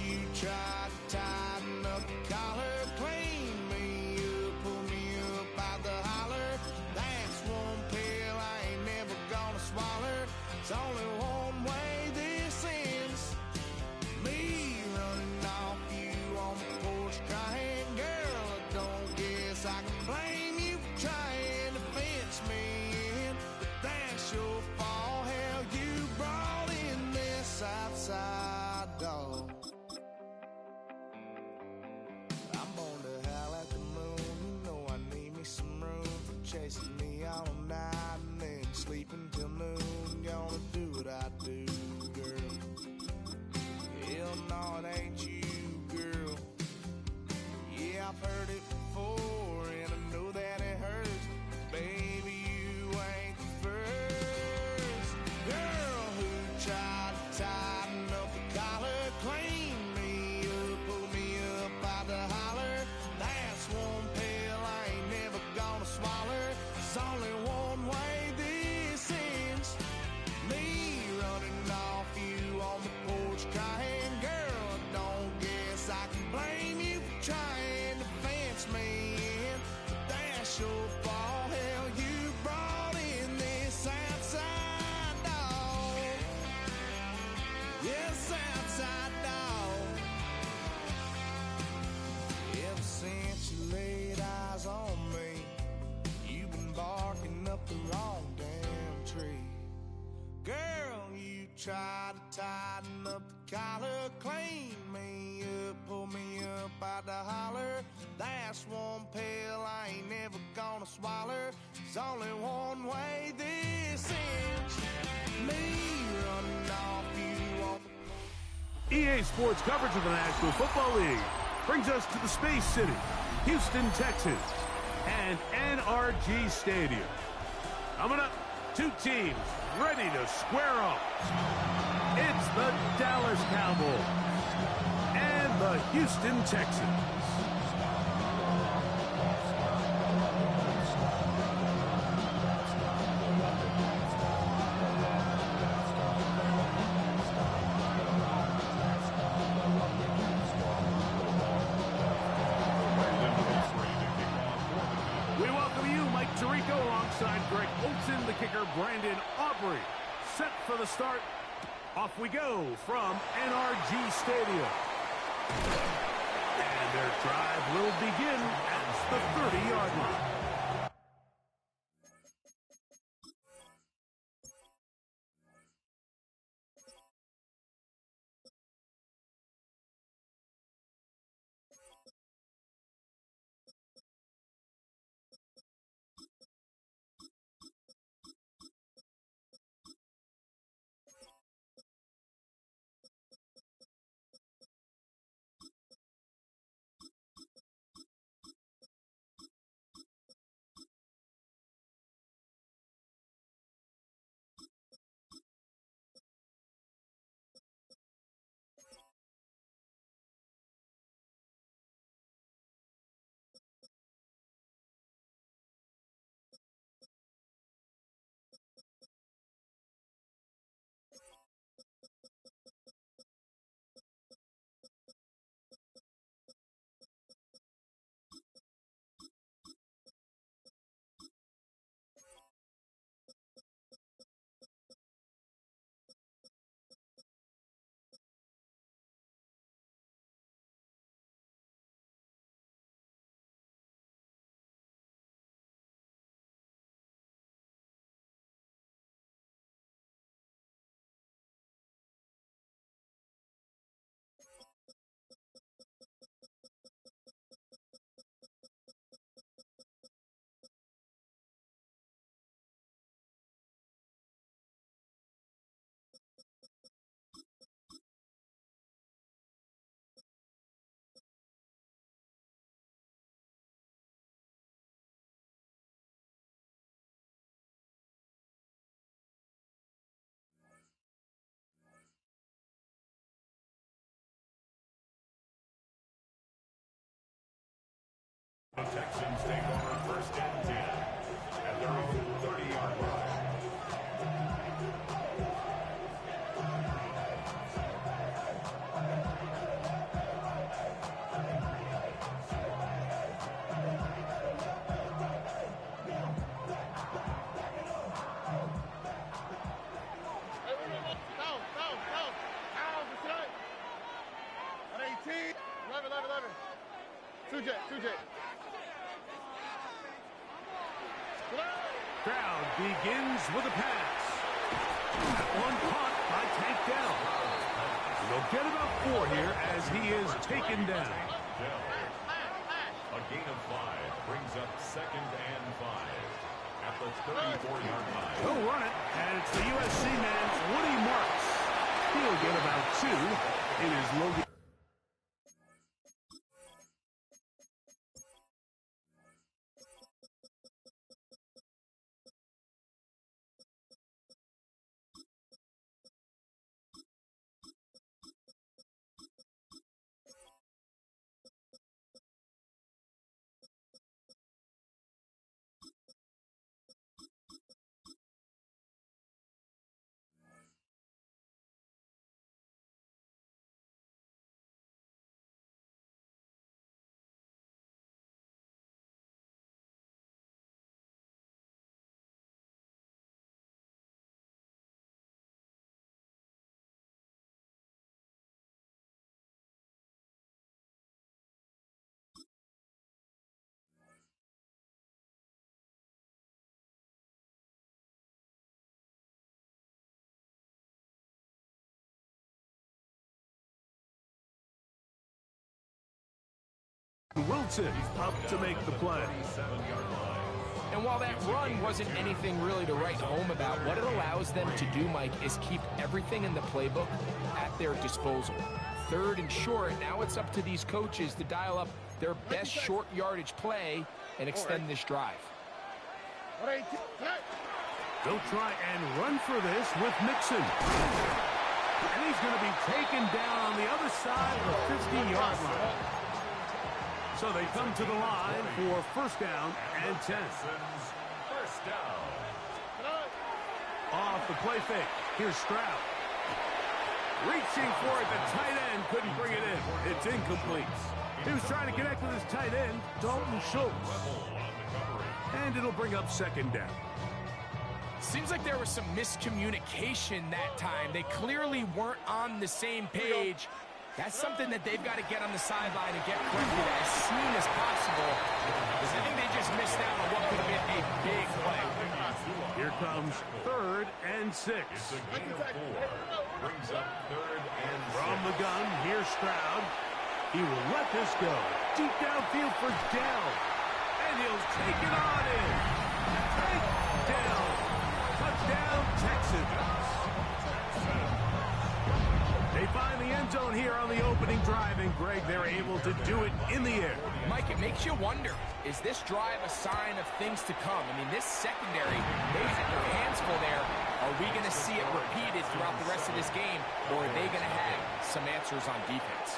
you tried to tighten up the collar, clean me up, pull me up out the holler. That's one pill I ain't never gonna swallow. It's only one way this ends. Me running off you on the porch crying. Girl, I don't guess I can blame you for trying to fence me in, but that's your fault. Hell, you brought in this outside dog. I'm born to howl at the moon. You know I need me some room for chasing me all night and then sleeping till noon. Gonna do what I do, girl. Hell no, it ain't you, girl. Yeah, I've heard it before, and I know that it hurts. Baby, you ain't the first girl who tried to tighten up the collar, clean me up, pull me up out the holler. That's one pill I ain't never gonna swallow. There's only one way this ends. Me running off you on the porch crying. Girl, I don't guess I can blame you for trying to fence me in, but that's your fault. Hell, you brought in this outside dog. Yes, outside dog. Ever since you laid eyes on me, you've been barking up the wrong damn tree. Girl, you tried to tighten up the collar, clean me up, pull me up out the holler. That's one pill I ain't never gonna swallow. There's only one way this ends. Me running off you on the EA Sports coverage of the National Football League brings us to the Space City, Houston, Texas, and NRG Stadium. Coming up, two teams ready to square off. It's the Dallas Cowboys and the Houston Texans. We welcome you, Mike Tirico, alongside Greg Olson, the kicker, Brandon Aubrey. Set for the start. Off we go from NRG Stadium. And their drive will begin at the 30-yard line. The Texans take over first and 10 at their own 30-yard line. Crowd begins with a pass. That one caught by Tank Dell. They'll get about 4 here as he is taken down. A gain of 5 brings up second and 5 at the 34-yard line. He'll run it, and it's the USC man, Woody Marks. He'll get about 2 in his Logan. Wilson up to make the play. And while that run wasn't anything really to write home about, what it allows them to do, Mike, is keep everything in the playbook at their disposal. Third and short, now it's up to these coaches to dial up their best short yardage play and extend this drive. They'll try and run for this with Mixon. And he's going to be taken down on the other side of the 50-yard line. So they come to the line for first down and 10. First down. Off the play fake. Here's Stroud. Reaching for it, the tight end couldn't bring it in. It's incomplete. He was trying to connect with his tight end, Dalton Schultz. And it'll bring up second down. Seems like there was some miscommunication that time. They clearly weren't on the same page. That's something that they've got to get on the sideline and get corrected as soon as possible, because I think they just missed out on what could have been a big play. Here comes third and 6. It's a gain of 4. Brings up third and 6. From the gun, here's Stroud. He will let this go. Deep downfield for Dell. And he'll take it on in. Tank Dell. Touchdown, Texans. They find the end zone here on the opening drive, and Greg, they're able to do it in the air. Mike, it makes you wonder, is this drive a sign of things to come? I mean, this secondary, they had their hands full there. Are we going to see it repeated throughout the rest of this game, or are they going to have some answers on defense?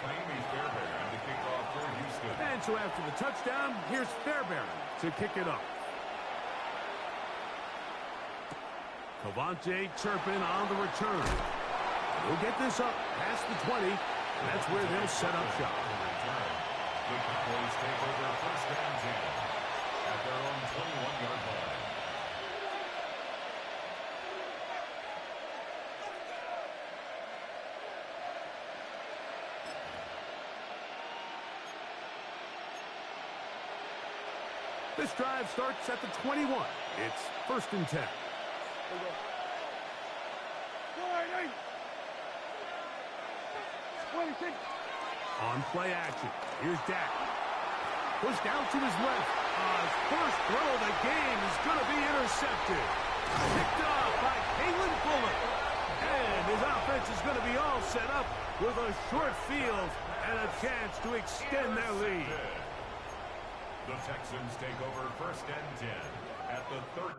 Amy Fairbairn to kick off for Houston. And so after the touchdown, here's Fairbairn to kick it off. Cavante Turpin on the return. He'll get this up past the 20. That's where they'll set up shop. The Cowboys take over first and 10 at their own 21-yard line. This drive starts at the 21. It's first and 10. On play action, here's Dak. Pushed out to his left. His first throw of the game is going to be intercepted. Picked off by Kalen Bullock. And his offense is going to be all set up with a short field and a chance to extend their lead. The Texans take over first and 10 at the 30.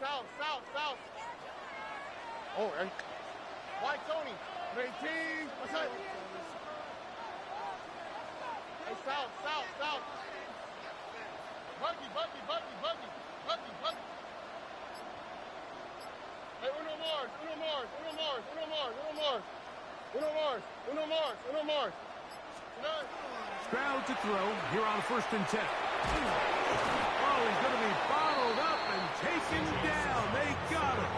south, south, south. Oh, and White Tony. 18. What's up? Hey, south, south, south. Buggy, buggy, buggy, buggy, buggy, buggy. Hey, uno Mars, uno Mars, uno Mars, uno Mars, uno Mars. Uno Mars, uno Mars, uno Mars. Stroud to throw here on 1st and 10. Oh, he's going to be bottled up and taken down. They got him.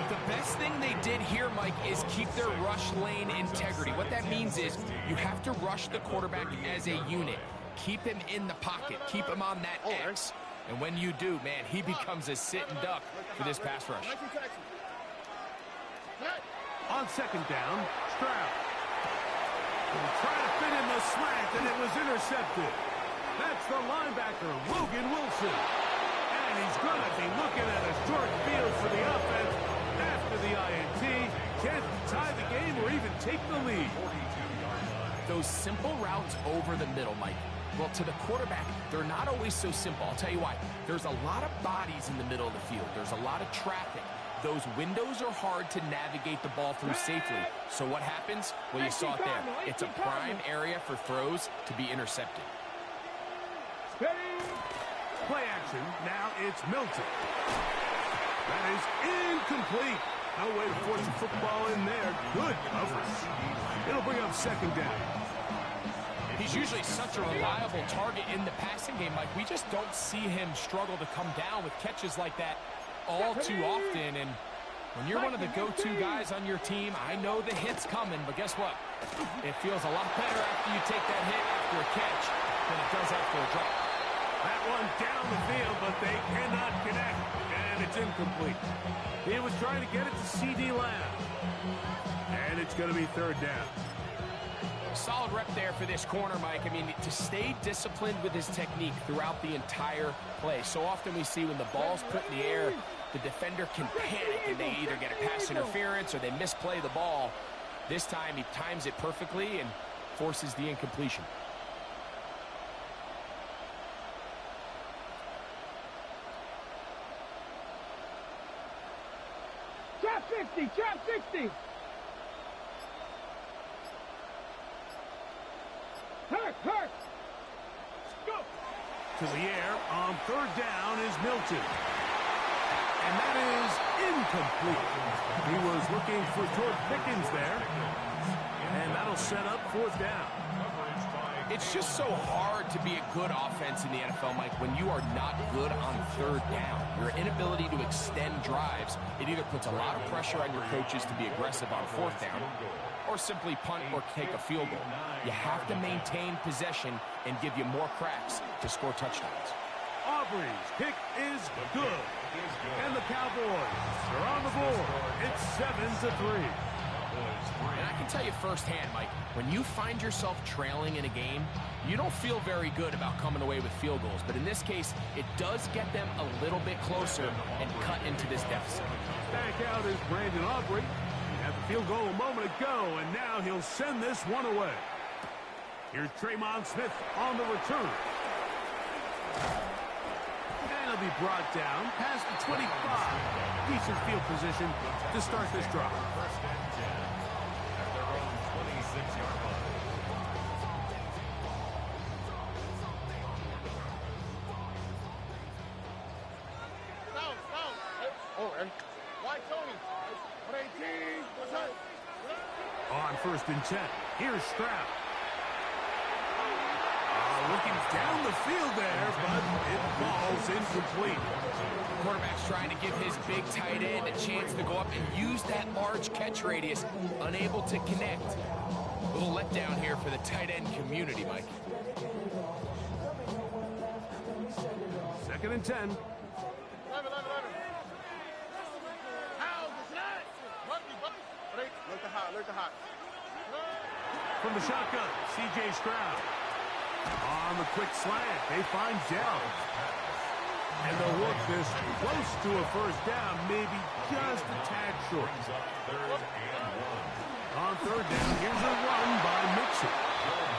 The best thing they did here, Mike, is keep their rush lane integrity. What that means is you have to rush the quarterback as a unit. Keep him in the pocket. Keep him on that X. And when you do, man, he becomes a sit and duck for this pass rush. On 2nd down, Stroud. Trying to fit in the slant, and it was intercepted. That's the linebacker, Logan Wilson. And he's going to be looking at a short field for the offense after the INT. Can't tie the game or even take the lead. Those simple routes over the middle, Mike. Well, to the quarterback, they're not always so simple. I'll tell you why. There's a lot of bodies in the middle of the field. There's a lot of traffic. Those windows are hard to navigate the ball through safely. So what happens? Well, you saw it there. It's a prime area for throws to be intercepted. Play action. Now it's Milton. That is incomplete. No way to force the football in there. Good coverage. It'll bring up 2nd down. He's usually such a reliable target in the passing game, Mike. We just don't see him struggle to come down with catches like that all too often. And when you're one of the go-to guys on your team, I know the hit's coming, but guess what? It feels a lot better after you take that hit after a catch than it does after a drop. That one down the field, but they cannot connect, and it's incomplete. He was trying to get it to C.D. Lamb, and it's going to be 3rd down. Solid rep there for this corner, Mike. I mean, to stay disciplined with his technique throughout the entire play. So often we see when the ball's put in the air, the defender can panic, and they either get a pass interference or they misplay the ball. This time, he times it perfectly and forces the incompletion. Trap 60, trap 60. Hurt! Go! To the air on 3rd down is Milton. And that is incomplete. He was looking for George Pickens there. And that'll set up 4th down. It's just so hard to be a good offense in the NFL, Mike, when you are not good on 3rd down. Your inability to extend drives, it either puts a lot of pressure on your coaches to be aggressive on 4th down, or simply punt or take a field goal. You have to maintain possession and give you more cracks to score touchdowns. Aubrey's pick is good. And the Cowboys are on the board. It's 7-3. And I can tell you firsthand, Mike, when you find yourself trailing in a game, you don't feel very good about coming away with field goals. But in this case, it does get them a little bit closer and cut into this deficit. Back out is Brandon Aubrey. Had the field goal a moment ago, and now he'll send this one away. Here's Traymon Smith on the return. And he'll be brought down past the 25. Decent field position to start this drive. First and 10 at their own 26-yard line. Oh, and White Tony. 118. What's up? On 1st and 10, here's Stroud. Looking down the field there, but it falls incomplete. Quarterback's trying to give his big tight end a chance to go up and use that large catch radius, unable to connect. A little letdown here for the tight end community, Mike. 2nd and 10. 11. How is that? Look the hot. From the shotgun, C.J. Stroud. On the quick slant, they find Dell. And they'll work this close to a 1st down, maybe just a tad short. On 3rd down, here's a run by Mixon.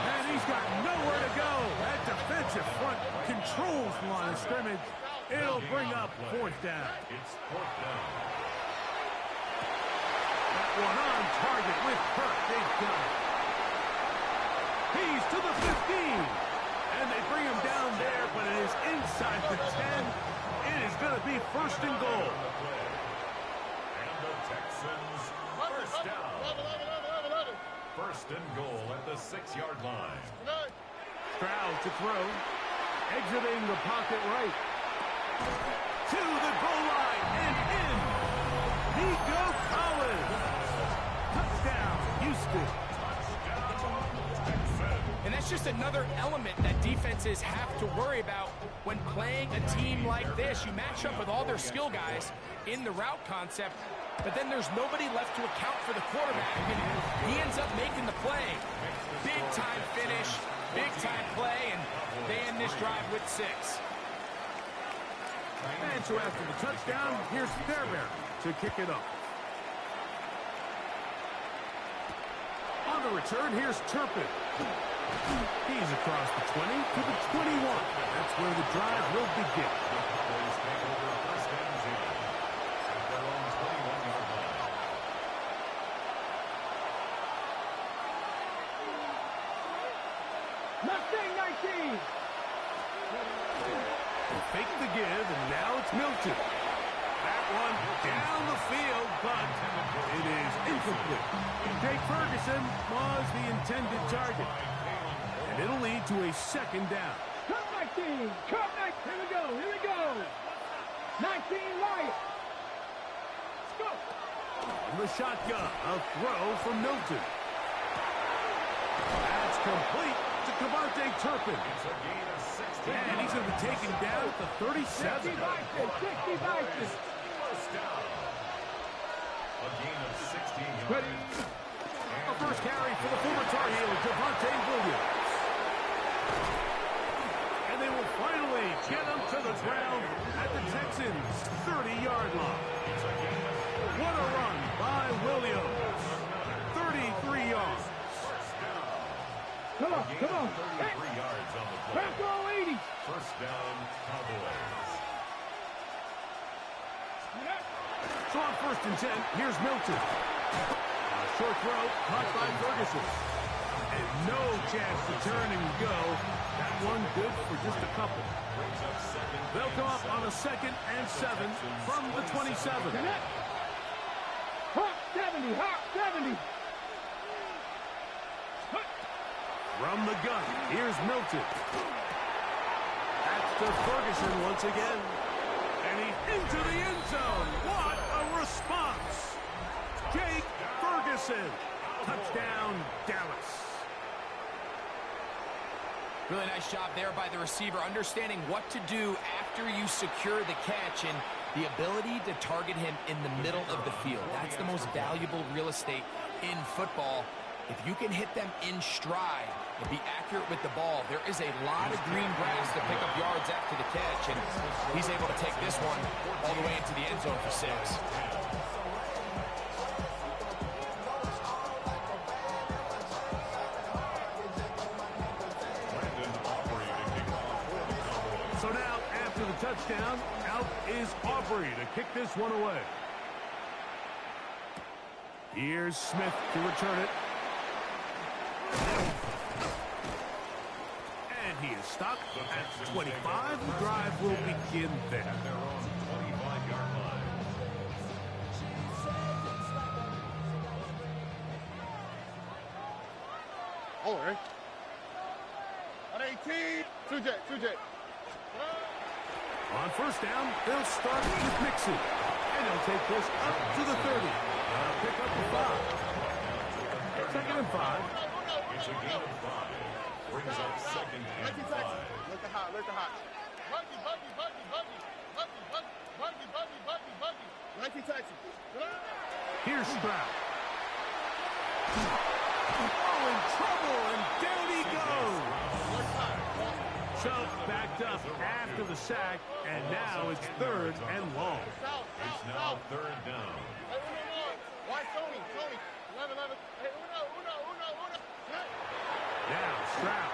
And he's got nowhere to go. That defensive front controls the line of scrimmage. It'll bring up fourth down. It's fourth down. That one on target with Kirk. They've got it. He's to the 15. And they bring him down there, but it is inside the 10. It is going to be first and goal. And the Texans first down. First and goal at the 6-yard line. Stroud to throw. Exiting the pocket right. To the goal line and in. Nico Collins. Touchdown, Houston. And that's just another element that defenses have to worry about when playing a team like this. You match up with all their skill guys in the route concept, but then there's nobody left to account for the quarterback. And he ends up making the play. Big-time finish, big-time play, and they end this drive with 6. And so after the touchdown, here's Fairbairn to kick it up. On the return, here's Turpin. He's across the 20 to the 21. That's where the drive will begin. Mustang 19. They fake the give, and now it's Milton. That one down the field, but it is incomplete. Jake Ferguson was the intended target. And it'll lead to a second down. Cut 19. Cut 19. Here we go. Here we go. 19 right. Let's go. On the shotgun, a throw from Milton. That's complete to Cavante Turpin. And he's going to be taken down at the 37. 60 Vikings. 60 Vikings. First down. A gain of 16 yards. Ready. A first carry for the former Tar Heel, Javonte Williams. And they will finally get him to the ground at the Texans' 30-yard line. What a run by Williams. 33 yards. Come on, come on. 33 yards on the play. Back row 80. First down, Cowboys. So on first and 10, here's Milton. A short throw caught by Ferguson. And no chance to turn and go. That one good for just a couple. They'll come up on a 2nd and 7 from the 27. Hot 70, hot 70. From the gun, here's Milton. That's to Ferguson once again. And he's into the end zone. What a response. Jake Ferguson. Touchdown, Dallas. Really nice job there by the receiver, understanding what to do after you secure the catch and the ability to target him in the middle of the field. That's the most valuable real estate in football. If you can hit them in stride and be accurate with the ball, there is a lot of green grass to pick up yards after the catch, and he's able to take this one all the way into the end zone for 6. So now, after the touchdown, out is Aubrey to kick this one away. Here's Smith to return it. And he is stopped at 25. The drive will begin there. At their own 25-yard line. All right. On 18. 2J, 2J. On first down, they'll start with Mixon. And he'll take this up to the 30. Pick up the 5. 2nd and 5. It's a gain of 5. Brings up 2nd and 5. Let the hot, let the hot. Buggy, buggy, buggy, buggy. Buggy, buggy, buggy, buggy, buggy, buggy. Nike taxi. Here's Stroud. Oh, in trouble, and down he goes. So backed up after the sack, and now it's 3rd and long. It's now 3rd down. Why Tony? Tony. 11. Hey, uno. Now Stroud.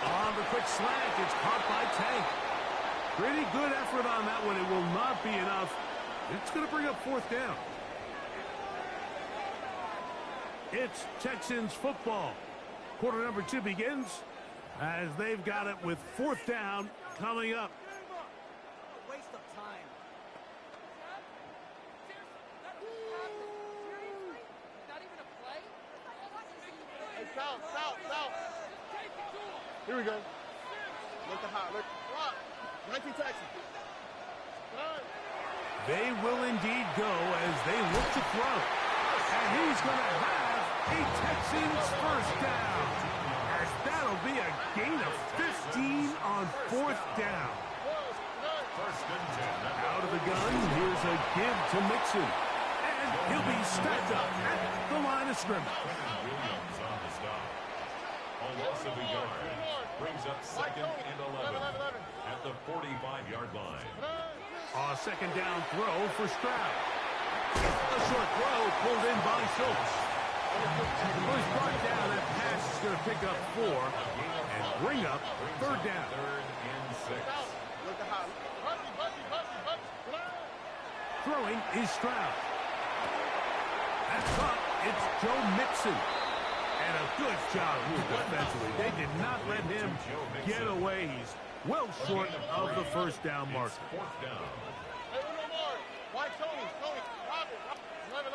On the quick slant, it's caught by Tank. Pretty good effort on that one. It will not be enough. It's going to bring up fourth down. It's Texans football. Quarter number 2 begins as they've got it with fourth down coming up. Waste of time. Not even a play? Hey, south. Here we go. Look the hot. Look. Rock. 19 Texans. They will indeed go as they look to throw. And he's going to have a Texans first down. As that'll be a gain of 15 on fourth down. First and 10. Out of the gun, here's a give to Mixon. And he'll be stacked up at the line of scrimmage. Williams on the stop. A loss of a yard brings up second and 11 at the 45-yard line. A second down throw for Stroud. A short throw pulled in by Schultz. First brought down, that pass is going to pick up 4 and bring up third down. Third and 6. Throwing is Stroud. That's caught. It's Joe Mixon. And a good job here defensively. They did not let him get away. He's well short of the first down marker. Fourth down. Hey, one more. Why Tony? Pop it. 11.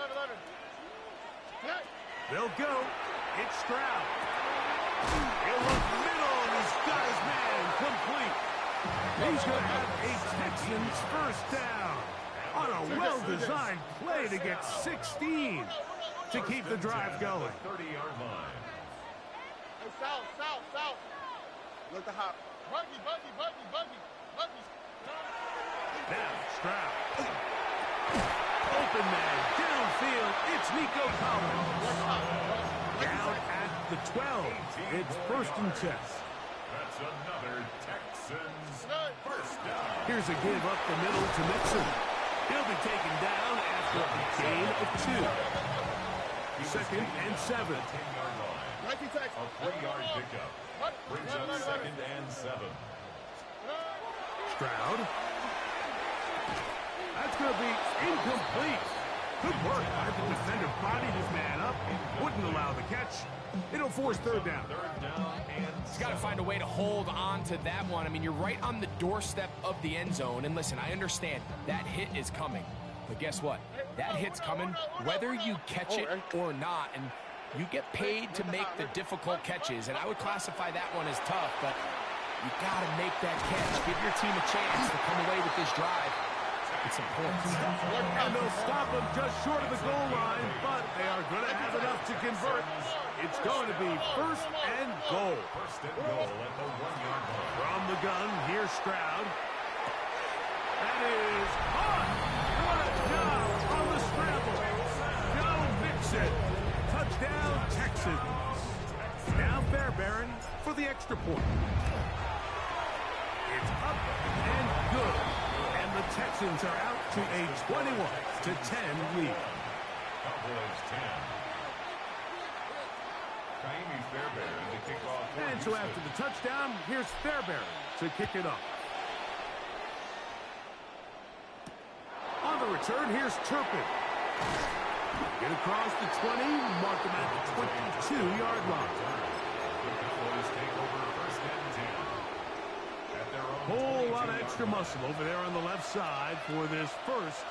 They'll go. It's Stroud. He'll look middle, and he's got his man complete. He's going to have a Texans first down on a well-designed play to get 16 to keep the drive going. 30-yard line. Hey, south. Look the hot. Buggy. Now, Stroud. Open man, downfield. It's Nico Collins. Down at the 12. It's first and 10. That's another Texans first down. Here's a give up the middle to Mixon. He'll be taken down after a gain of 2. Second and 7. 19 Texans. A 3-yard pickup brings up second and 7. Stroud. That's going to be incomplete. Good work by the defender. Bodied his man up. Wouldn't allow the catch. It'll force third down. Third down and He's got to find a way to hold on to that one. I mean, you're right on the doorstep of the end zone. And listen, I understand that hit is coming. But guess what? That hit's coming whether you catch it or not. And you get paid to make the difficult catches. And I would classify that one as tough, but you got to make that catch. Give your team a chance to come away with this drive. It's important. And they'll stop him just short of the goal line, but they are going to have enough to convert. It's going to be first and goal. first and goal at the 1-yard line. From the gun, here's Stroud. That is caught. What a job on the scramble. Joe Mixon. Touchdown, Texans. Now Fairbairn for the extra point. It's up and good. And the Texans are out to a 21-10 lead. Cowboys 10. Kaimi Fairbairn to kick off. And so after the touchdown, here's Fairbairn to kick it off. On the return, here's Turpin. Get across the 20, mark him at the 22-yard line. The Cowboys take over first and 10. At their own Whole lot of extra muscle over there on the left side for this first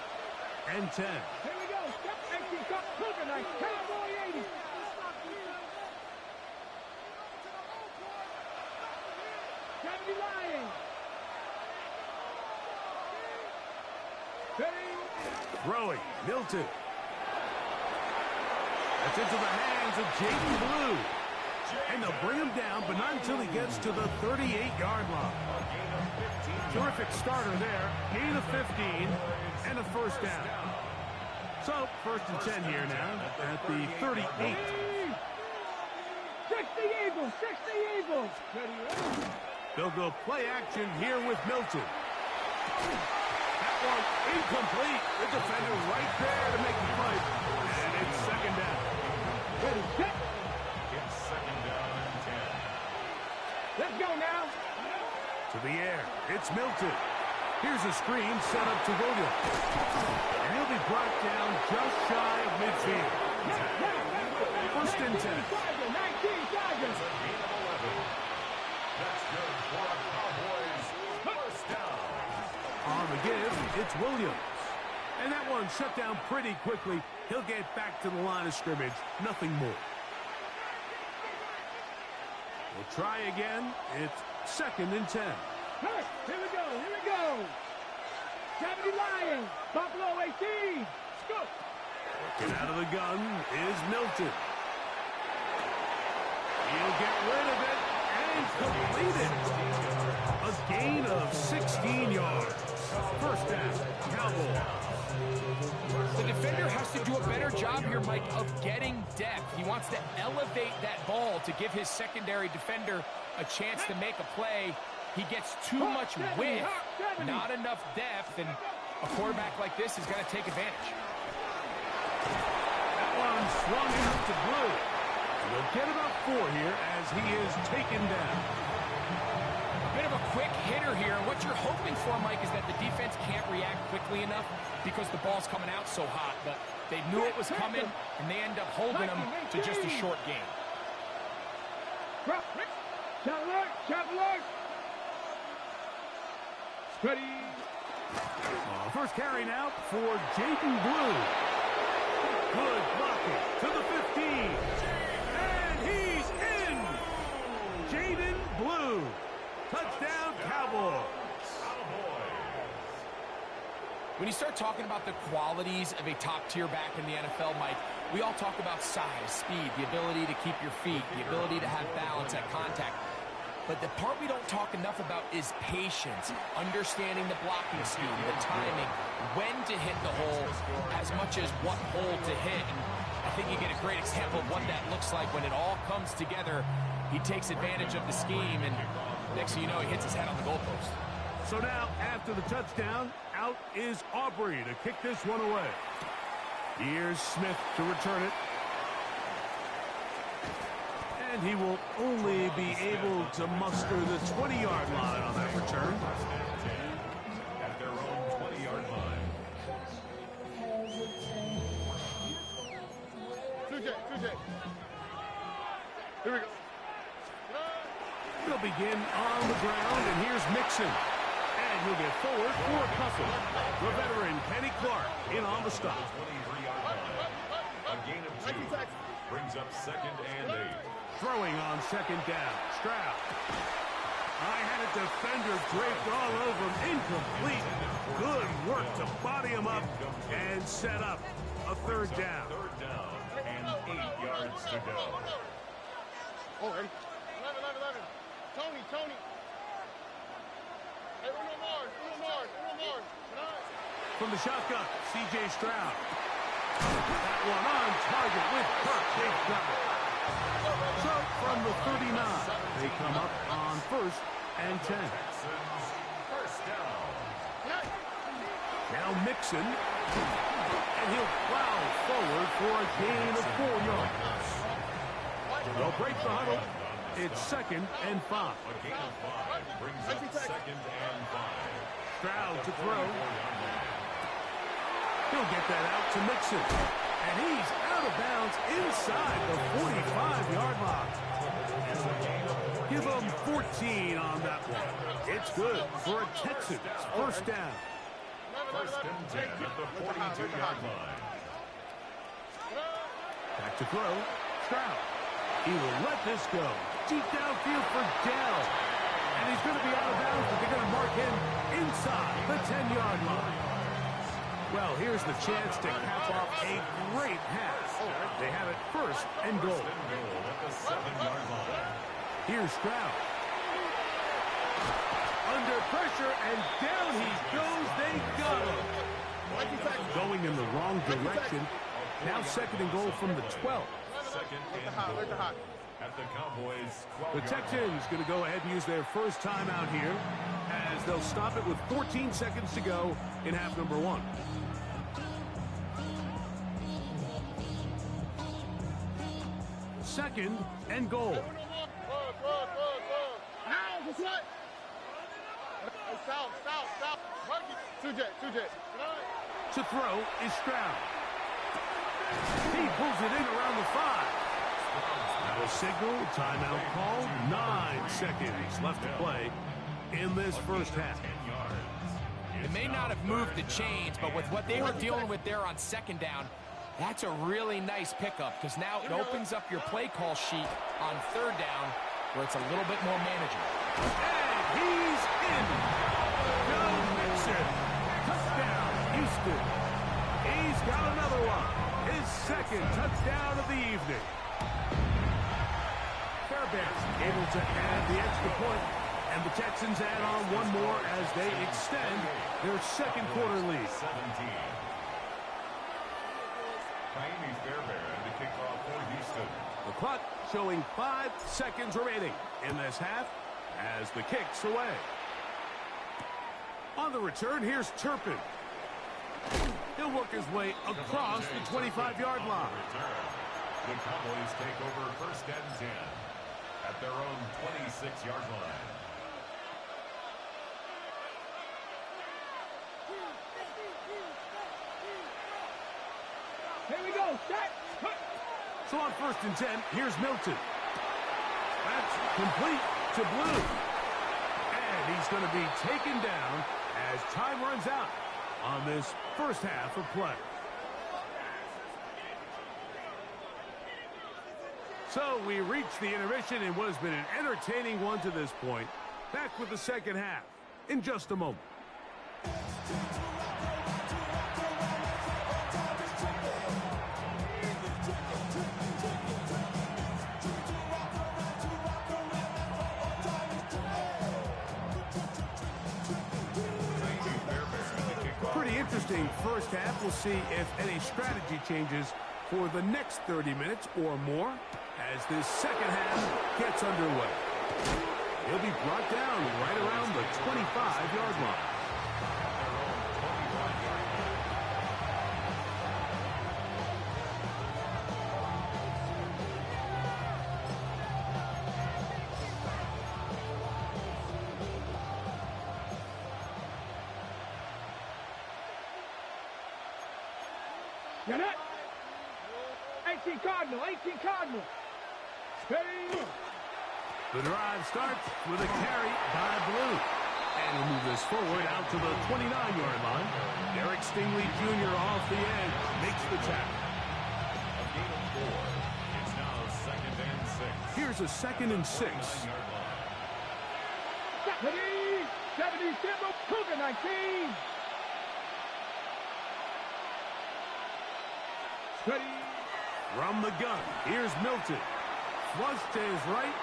and 10. Here we go. Step extra cut. Cooking like Cowboy 80. Kennedy Lying. Throwing, Milton. That's into the hands of Jaden Blue. And they'll bring him down, but not until he gets to the 38-yard line. Terrific starter there. Gain of 15 and a first down. So, first and 10 here now at the 38. 60 Eagles. 60 Eagles. They'll go play action here with Milton. That one incomplete. The defender right there to make the play. And it's second down. Ready, set. It's second down and 10. Let's go now. To the air. It's Milton. Here's a screen set up to Williams. And he'll be brought down just shy of midfield. First and 10. Gain of 11. That's good for a Cowboys first down. On the give, it's Williams. And that one shut down pretty quickly. He'll get back to the line of scrimmage. Nothing more. We'll try again. It's second and 10. Here we go. Here we go. 70 Lions. Buffalo 18. Let's go. Working out of the gun is Milton. He'll get rid of it and complete it. A gain of 16 yards. First down, Cowboys. The defender has to do a better job here, Mike, of getting depth. He wants to elevate that ball to give his secondary defender a chance to make a play. He gets too much width, not enough depth, and a quarterback like this is going to take advantage. That one swung out to Blue. We'll get about 4 here as he is taken down. A bit of a quick hitter here. What you're hoping for, Mike, is that the defense can't react quickly enough because the ball's coming out so hot. But they knew it was coming, and they end up holding them to just a short game. Shot alert. Ready. First carry now for Jaden Blue. Good blocking to the 15. And he's in. Jaden Blue. Touchdown, Cowboys. When you start talking about the qualities of a top-tier back in the NFL, Mike, we all talk about size, speed, the ability to keep your feet, the ability to have balance at contact. But the part we don't talk enough about is patience, understanding the blocking scheme, the timing, when to hit the hole, as much as what hole to hit. And I think you get a great example of what that looks like when it all comes together. He takes advantage of the scheme, and next thing you know, he hits his head on the goalpost. So now, after the touchdown, out is Aubrey to kick this one away. Here's Smith to return it. And he will only be able to muster the 20-yard line on that return. At their own 20-yard line. 2J. Here we go. He'll begin on the ground, and here's Mixon. And he'll get forward for a couple. The veteran, Kenny Clark, in on the stop. 23-yard line. A gain of 2 brings up second and 8. Throwing on second down. Stroud. I had a defender draped all over him. Incomplete. Good work to body him up and set up a third down. Third down and 8 yards to go. Oh, ready? 11. Tony. Hey, Uno Mars. From the shotgun, C.J. Stroud. That one on target with Kirk. They've got it. So from the 39, they come up on first and 10. First down. Now Mixon, and he'll plow forward for a gain of 4 yards. They'll break the huddle. It's second and 5. A gain of 5 brings up second and 5. Stroud to throw. He'll get that out to Mixon. And he's out of bounds inside the 45-yard line. Give him 14 on that one. It's good for a Texans first down. First and 10 at the 42-yard line. Back to throw. Stroud. He will let this go. Deep downfield for Dell. And he's going to be out of bounds, but they're going to mark him inside the 10-yard line. Well, here's the chance to cap off a great half. They have it first and goal. At the 7-yard line. Here's Stroud. Under pressure, and down he goes. They got him. Going in the wrong direction. Now second and goal from the 12. Second and goal. At the Cowboys' 12-yard The Texans going to go ahead and use their first timeout here as they'll stop it with 14 seconds to go in half number 1. Second and goal. South. Marky. 2J. To throw is Stroud. He pulls it in around the 5. That'll signal timeout called. 9 seconds left to play in this first half. It may not have moved the chains, but with what they were dealing with there on second down, that's a really nice pickup because now it opens up your play call sheet on third down where it's a little bit more manageable. And he's in. Joe Mixon. Touchdown, Houston. He's got another one. His second touchdown of the evening. Fairbanks able to add the extra point, and the Texans add on one more as they extend their second quarter lead. 17. Miami Fairbairn to kick off for Houston. The clock showing 5 seconds remaining in this half as the kick's away. On the return, here's Turpin. He'll work his way across the 25-yard line. The Cowboys take over first and 10 at their own 26-yard line. Here we go. Set. So on first and 10, here's Milton. That's complete to Blue. And he's going to be taken down as time runs out on this first half of play. So we reach the intermission in what has been an entertaining one to this point. Back with the second half in just a moment. Pretty interesting first half. We'll see if any strategy changes for the next 30 minutes or more as this second half gets underway. He'll be brought down right around the 25-yard line. Got it. 18 Cardinal. Steady. The drive starts with a carry by Blue. And he'll move this forward out to the 29-yard line. Derek Stingley Jr. off the edge makes the tackle. A gain of 4. It's now second and 6. Here's a second and 6. 70, Cougar 19. Steady. From the gun, here's Milton. Flush to his right.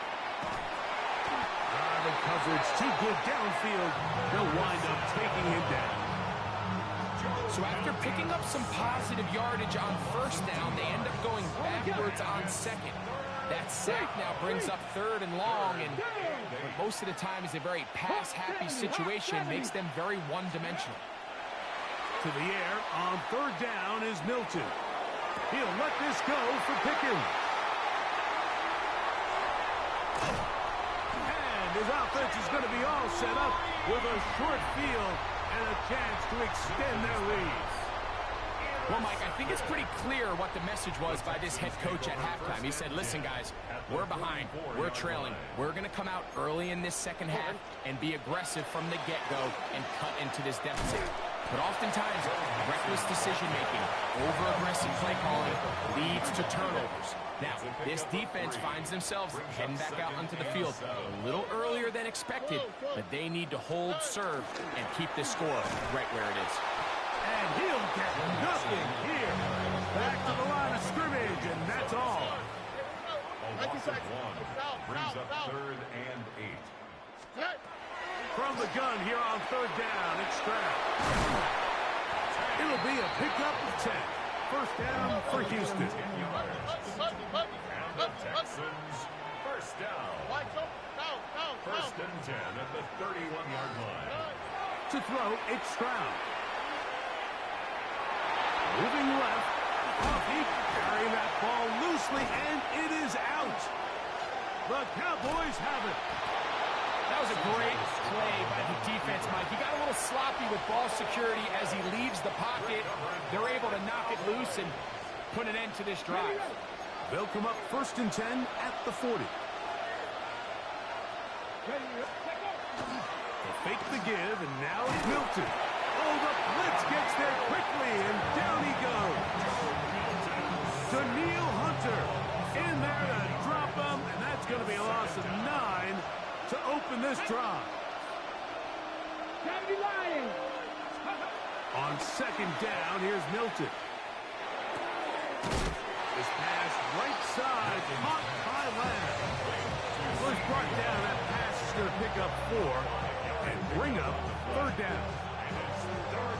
The coverage too good downfield. They'll wind up taking him down. So after picking up some positive yardage on first down, they end up going backwards on second. That sack now brings up third and long, and what most of the time is a very pass-happy situation, makes them very one-dimensional. To the air on third down is Milton. He'll let this go for Pickens. And his offense is going to be all set up with a short field and a chance to extend their lead. Well, Mike, I think it's pretty clear what the message was by this head coach at halftime. He said, listen, guys, we're behind. We're trailing. We're going to come out early in this second half and be aggressive from the get-go and cut into this deficit. But oftentimes, reckless decision-making, over-aggressive play calling leads to turnovers. Now, this defense finds themselves heading back out onto the field a little earlier than expected, but they need to hold serve and keep this score right where it is. And he'll get nothing here. Back to the line of scrimmage, and that's all. A loss of 1 brings up third and 8. From the gun here on third down, it's Stroud. It'll be a pickup of 10. First down for Houston. And the Texans, first down. First and 10 at the 31-yard line. To throw, it's Stroud. Moving left. Coffee carrying that ball loosely, and it is out. The Cowboys have it. That was a great play by the defense, Mike. He got a little sloppy with ball security as he leaves the pocket. They're able to knock it loose and put an end to this drive. They'll come up 1st and 10 at the 40. They fake the give, and now it's Milton. Oh, the blitz gets there quickly, and down he goes. Daniil Hunter in there to drop him, and that's going to be a loss of 9 to open this drive. On 2nd down, here's Milton. This pass right side, caught by Lamb. First brought down, that pass is going to pick up 4 and bring up 3rd down.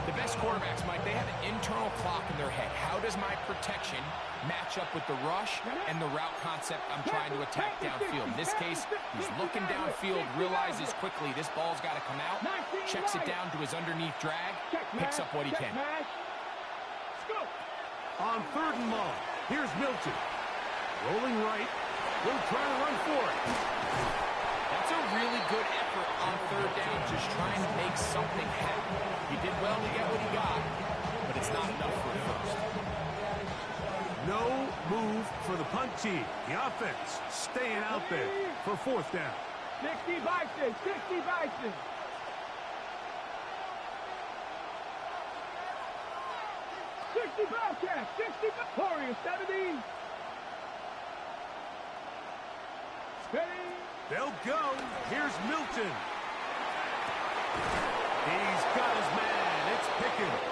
The best quarterbacks, Mike, they have an internal clock in their head. How does my protection match up with the rush and the route concept I'm trying to attack downfield? In this case, he's looking downfield, realizes quickly this ball's got to come out, checks it down to his underneath drag, picks up what he can. On 3rd and long, here's Milton. Rolling right, will try to run for it. That's a really good effort on 3rd down, just trying to make something happen. He did well to get what he got, but it's not enough for a first. No move for the punt team. The offense staying out there for 4th down. 60 Bison, 60 Bison. 60 Bobcats, 60 Warriors, 70. Steady. They'll go. Here's Milton. He's got his man. It's Pickens.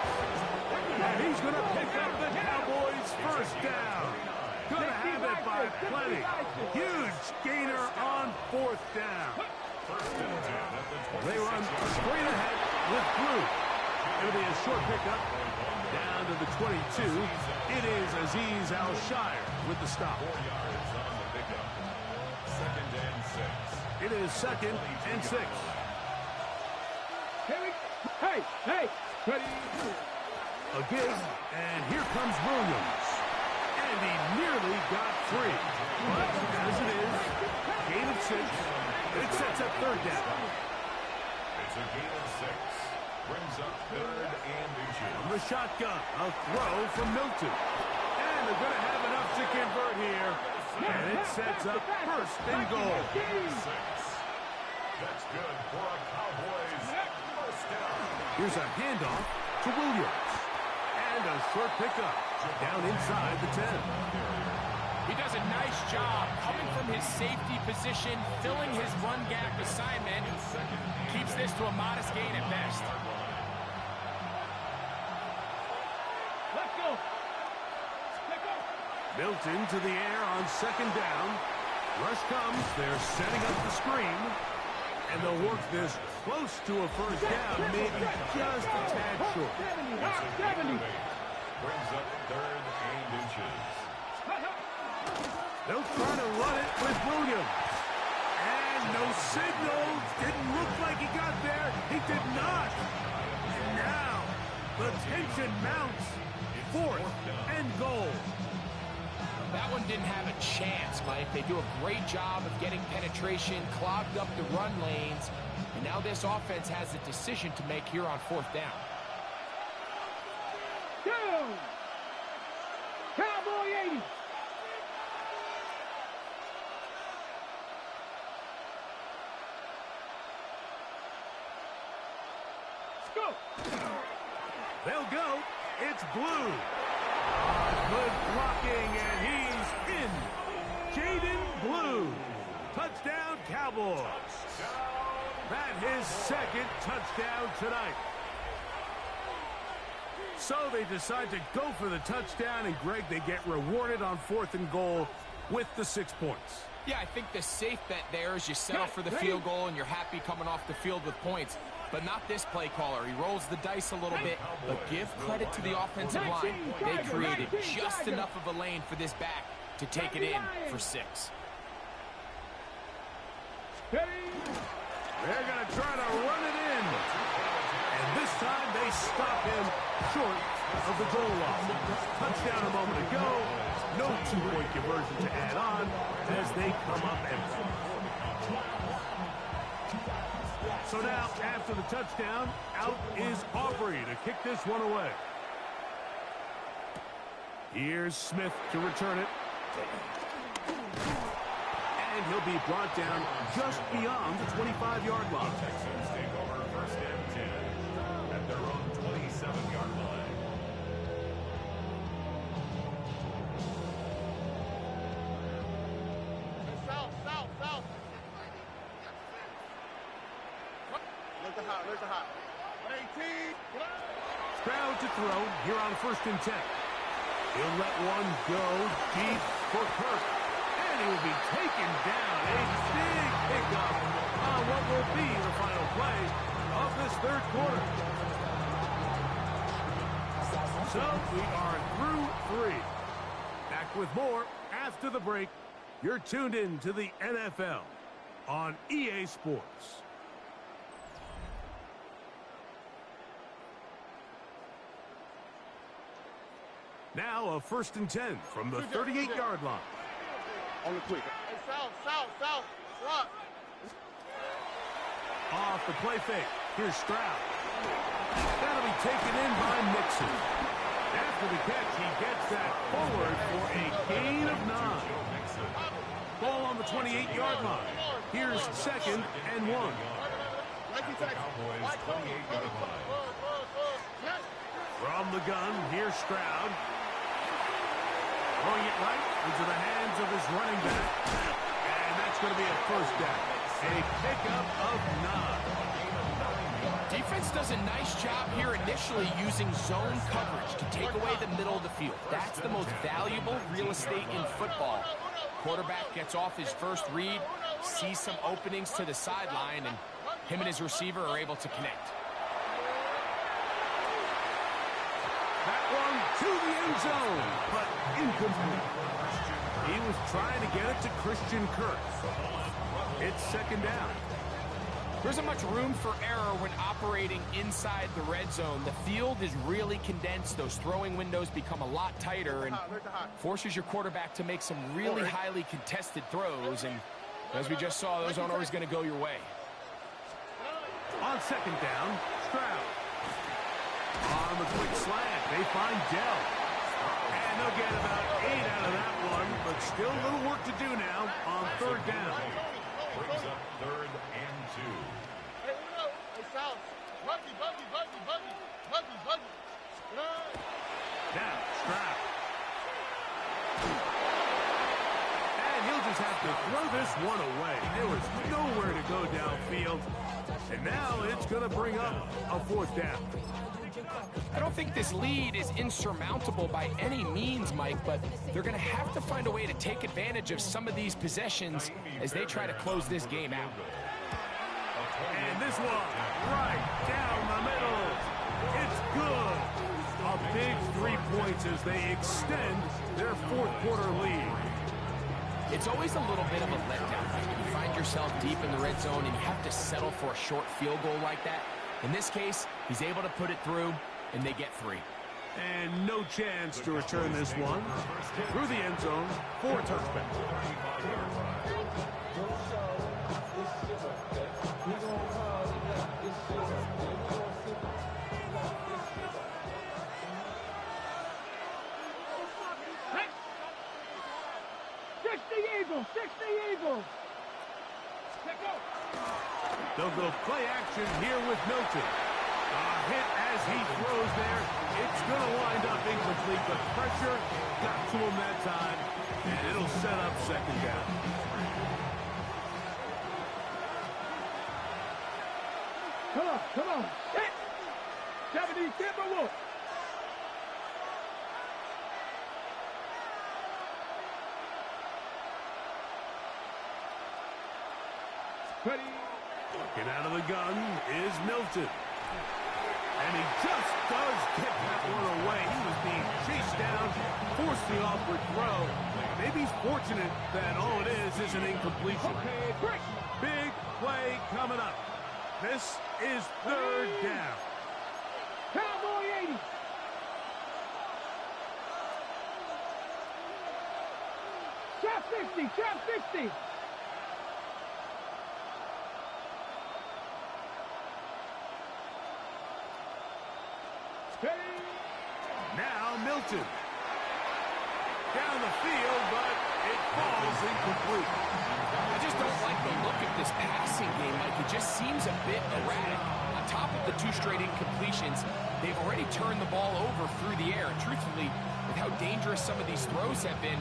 And he's going to pick up the Cowboys' 1st down. Going to have it by plenty. Huge gainer on 4th down. They run straight ahead with Blue. It'll be a short pickup down to the 22. It is Azeez Al-Shire with the stop. 4 yards on the pickup. 2nd and 6. It is 2nd and 6. Hey, ready. A give, and here comes Williams. And he nearly got 3. But as it is, gain of 6. It sets up 3rd down. It's a gain of 6. Brings up 3rd and inches. From the shotgun, a throw from Milton. And they're going to have enough to convert here. And it sets up 1st and goal. 6. That's good for a Cowboys 1st down. Here's a handoff to Williams. And a short pickup down inside the 10. He does a nice job coming from his safety position, filling his run gap assignment. Keeps this to a modest gain at best. Let's go. Milton to the air on 2nd down. Rush comes. They're setting up the screen. And they'll work this close to a 1st down, maybe just a tad short. 70. Brings up 3rd and inches. They'll try to run it with Williams. And no signal. Didn't look like he got there. He did not. And now the tension mounts. 4th and goal. That one didn't have a chance, Mike. They do a great job of getting penetration, clogged up the run lanes, and now this offense has a decision to make here on 4th down. Down. Cowboy 80. Let's go. They'll go. It's Blue. Good blocking, and he's in. Jaden Blue. Touchdown, Cowboys. That his 2nd touchdown tonight. So they decide to go for the touchdown, and Greg, they get rewarded on 4th and goal with the 6 points. Yeah, I think the safe bet there is you settle for the field goal and you're happy coming off the field with points. But not this play caller. He rolls the dice a little bit, but give credit to the offensive line. They created just enough of a lane for this back to take it in for 6. They're going to try to run it in. And this time they stop him short of the goal line. Touchdown a moment ago. No 2-point conversion to add on as they come up empty. So now, after the touchdown, out is Aubrey to kick this one away. Here's Smith to return it. And he'll be brought down just beyond the 25-yard line. Texans take over first and 10 at their own 27-yard line. South. Look hot. 18. Stroud to throw here on first and 10. He'll let one go deep for Kirk. And he will be taken down. A big pickup on what will be the final play of this third quarter. So we are through 3. Back with more after the break. You're tuned in to the NFL on EA Sports. Now a first and 10 from the 38-yard line. On the quick. Hey, south. Rock. Off the play fake. Here's Stroud. That'll be taken in by Mixon. After the catch, he gets that forward for a gain of 9. Ball on the 28-yard line. Here's second and 1. Cowboys 28-yard line. From the gun, here's Stroud. Throwing it right into the hands of his running back. And that's going to be a first down. A pickup of 9. Defense does a nice job here initially using zone coverage to take away the middle of the field. That's the most valuable real estate in football. Quarterback gets off his first read, sees some openings to the sideline, and him and his receiver are able to connect. That one to the end zone, but incomplete. He was trying to get it to Christian Kirk. It's second down. There isn't much room for error when operating inside the red zone. The field is really condensed. Those throwing windows become a lot tighter and forces your quarterback to make some really highly contested throws. And as we just saw, those aren't always going to go your way. On second down, Stroud. On the quick slant, they find Dell. And they'll get about 8 out of that one, but still a little work to do now on third down. Brings up third and 2. Hey, south. Buggy. Now, Stroud. And he'll just have to throw this one away. There was nowhere to go downfield. And now it's going to bring up a fourth down. I don't think this lead is insurmountable by any means, Mike, but they're going to have to find a way to take advantage of some of these possessions as they try to close this game out. And this one, right down the middle. It's good. A big 3 points as they extend their fourth quarter lead. It's always a little bit of a letdown when you find yourself deep in the red zone and you have to settle for a short field goal like that. In this case, he's able to put it through, and they get 3. And no chance to return this one through the end zone for a touchback. Eagles. They'll go play action here with Milton. A hit as he throws there. It's going to wind up incomplete, but pressure got to him that time, and it'll set up second down. Come on. Hit! 70 Timberwolves. Ready. Get out of the gun is Milton. And he just does get that one away. He was being chased down, forced the awkward throw. Maybe he's fortunate that all it is an incompletion. Okay, break. Big play coming up. This is third down. Cowboy 80. Shot 50. Milton. Down the field, but it falls incomplete. I just don't like the look of this passing game, Mike. It just seems a bit erratic. On top of the 2 straight incompletions, they've already turned the ball over through the air. And truthfully, with how dangerous some of these throws have been,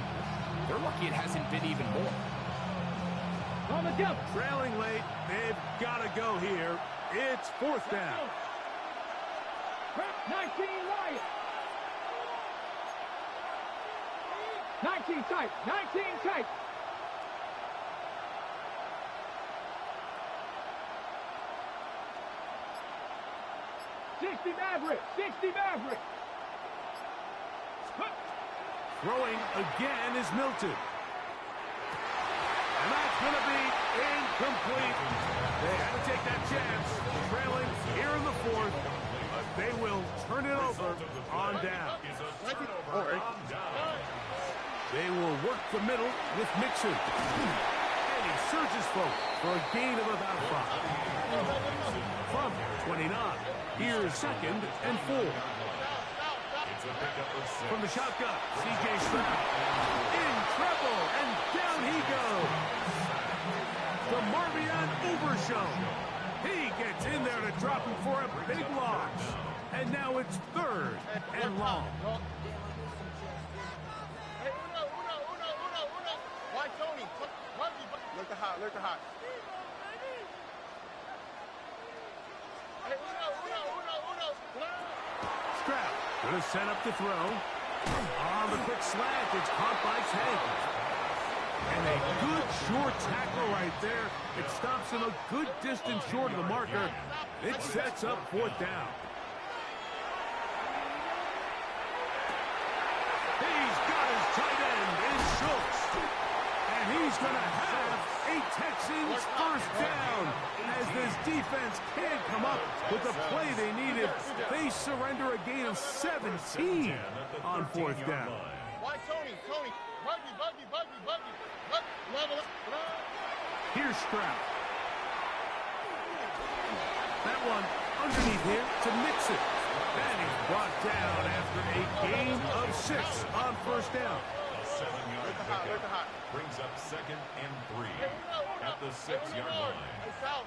they're lucky it hasn't been even more. On the jump. Trailing late, they've got to go here. It's 4th down. 19 Wyatt. 19 tight. 19 tight. Maverick. 60 Maverick. Throwing again is Milton. And that's going to be incomplete. They had to take that chance. Trailing here in the 4th. But they will turn it over on down. They will work the middle with Mixon. And he surges forward for a gain of about 5. From 29. Here's 2nd and 4. From the shotgun, C.J. Stroud. In trouble, and down he goes. The Marvion Overshown. He gets in there to drop him for a big loss. And now it's 3rd and long. Hey, Uno. Why Tony? Look at hot, Hey, Uno. Stroud going to set up to throw. On the quick slant, it's caught by Tank. And a good short tackle right there. It stops him a good distance short of the marker. It sets up 4th down. He's got his tight end in Schultz. And he's going to have a Texans 1st down. As this defense can't come up with the play they needed, they surrender a gain of 17 on 4th down. Why Tony? Buggy. Level up. Here's Stroud. That one underneath here to Mixon. And he's brought down after a gain of 6 on 1st down. A 7-yard pickup brings up 2nd and 3 at the 6-yard line. Hey, South.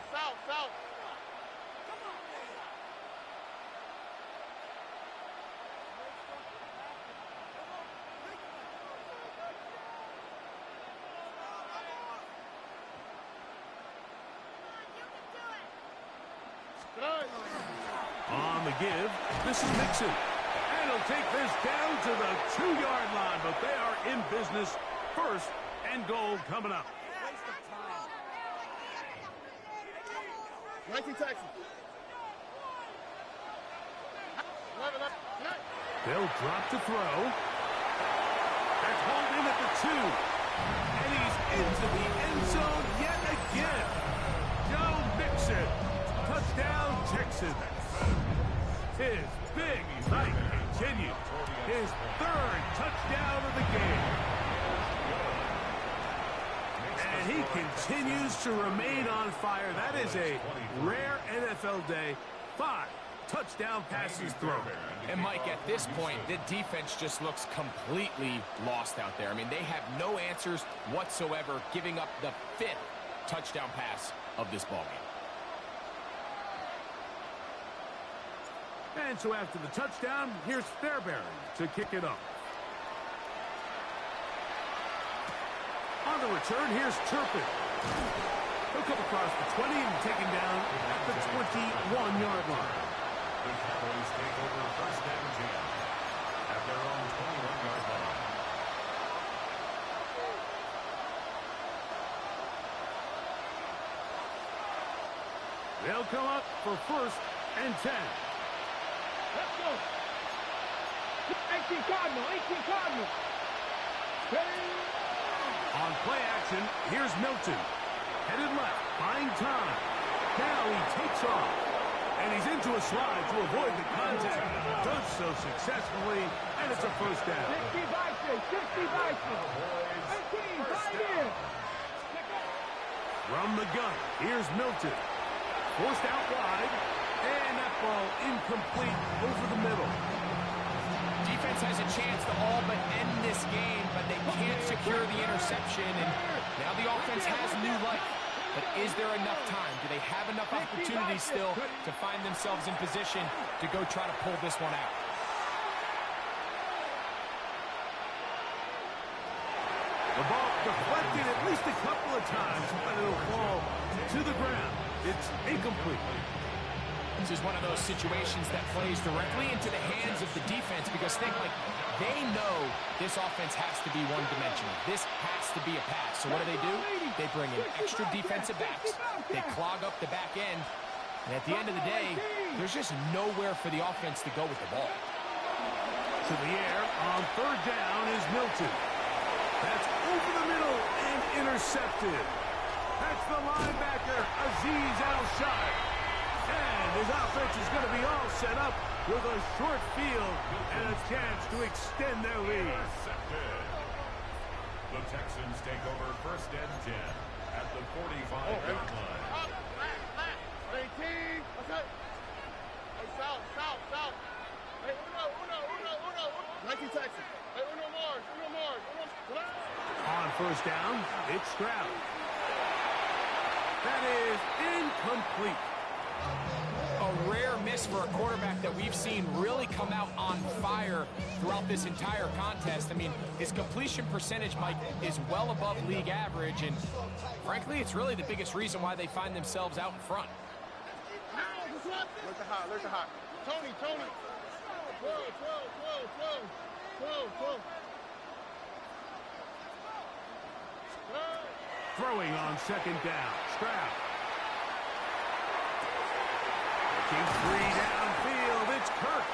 On the give, this is Mixon. And he'll take this down to the 2-yard line, but they are in business. 1st and goal coming up. 19 Texans. They'll drop to throw. That's hauled in at the 2. And he's into the end zone yet again. Joe Mixon. Touchdown, Texans. His big night continues. His 3rd touchdown of the game. And he continues to remain on fire. That is a rare NFL day. 5 touchdown passes thrown. And Mike, at this point, the defense just looks completely lost out there. I mean, they have no answers whatsoever, giving up the 5th touchdown pass of this ballgame. And so after the touchdown, here's Fairbairn to kick it off. On the return, here's Turpin. He'll come across the 20 and taken down at the 21-yard line. The Cowboys take over 1st and 10 at their own 21-yard line. They'll come up for 1st and 10. Let's go. 18 Cardinal. On play action, here's Milton. Headed left, buying time. Now he takes off. And he's into a slide to avoid the contact. Does so successfully, and it's a 1st down. 60 Bison. 18, right in. From the gun, here's Milton. Forced out wide, and that ball incomplete over the middle. Defense has a chance to all but end this game, but they can't secure the interception, and now the offense has new life. But is there enough time? Do they have enough opportunities still to find themselves in position to go try to pull this one out? The ball deflected at least a couple of times, but it'll fall to the ground. It's incomplete. This is one of those situations that plays directly into the hands of the defense, because think, like, they know this offense has to be one-dimensional. This has to be a pass. So what do? They bring in extra defensive backs. They clog up the back end. And at the end of the day, there's just nowhere for the offense to go with the ball. To the air on third down is Milton. That's over the middle and intercepted. That's the linebacker, Azeez Al-Shai. And his offense is going to be all set up with a short field and a chance to extend their lead. The Texans take over first and 10 at the 45-yard line. 18. Okay. Hey, south. Hey, uno. 19 Texans. Hey, uno Mars. On first down, it's Stroud. That is incomplete. A rare miss for a quarterback that we've seen really come out on fire throughout this entire contest. I mean, his completion percentage, Mike, is well above league average, and frankly, it's really the biggest reason why they find themselves out in front. Look the hot. Tony. 12. Throwing on second down, Stroud. Looking three downfield, it's Kirk.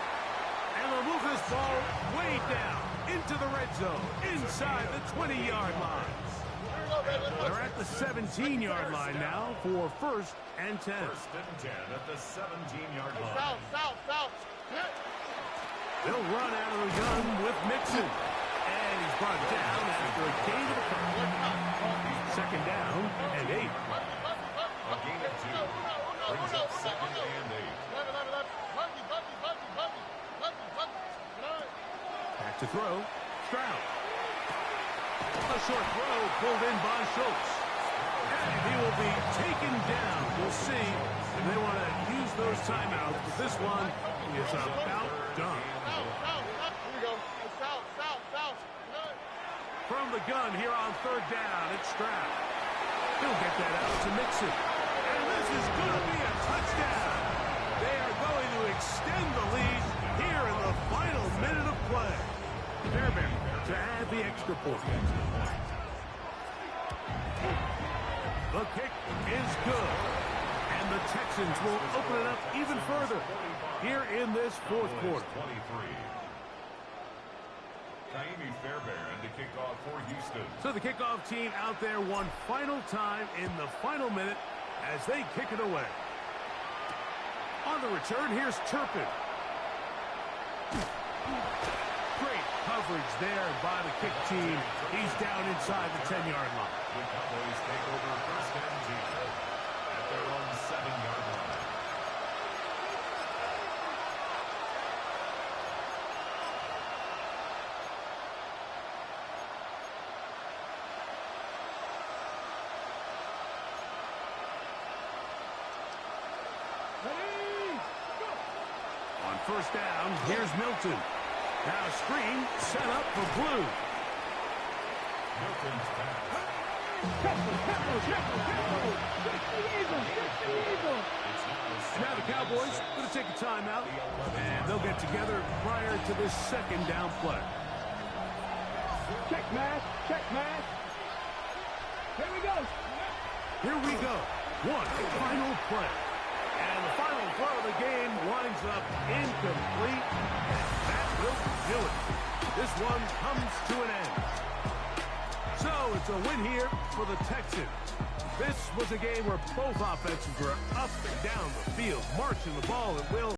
And they'll move this ball way down into the red zone, inside the 20-yard line. They're at the 17-yard line now for first and 10. First and 10 at the 17-yard line. South. They'll run out of the gun with Mixon. And he's brought down after a gain of a couple. Second down and 8. A gain of 2 brings up second and 8. Back to throw. Stroud. A short throw pulled in by Schultz. And he will be taken down. We'll see if they want to use those timeouts. But this one is about done. Here we go. South. From the gun here on third down, it's Stroud. He'll get that out to Mixon. And this is going to be a touchdown. They are going to extend the lead here in the final minute of play. Fairbairn to add the extra point. The kick is good. And the Texans will open it up even further here in this fourth quarter. 23. Naimi Fairbairn to kick off for Houston. So the kickoff team out there one final time in the final minute as they kick it away. On the return, here's Turpin. Great coverage there by the kick team. He's down inside the 10-yard line. The Cowboys take over first and 10 at their own 7-yard line. On first down, here's Milton. Now screen set up for Blue. Milton's pass. Now the Cowboys going to take a timeout, and they'll get together prior to this second down play. Check mass. Here we go. Here we go. One final play. And the final throw of the game winds up incomplete. That will do it. This one comes to an end. So it's a win here for the Texans. This was a game where both offenses were up and down the field, marching the ball at will.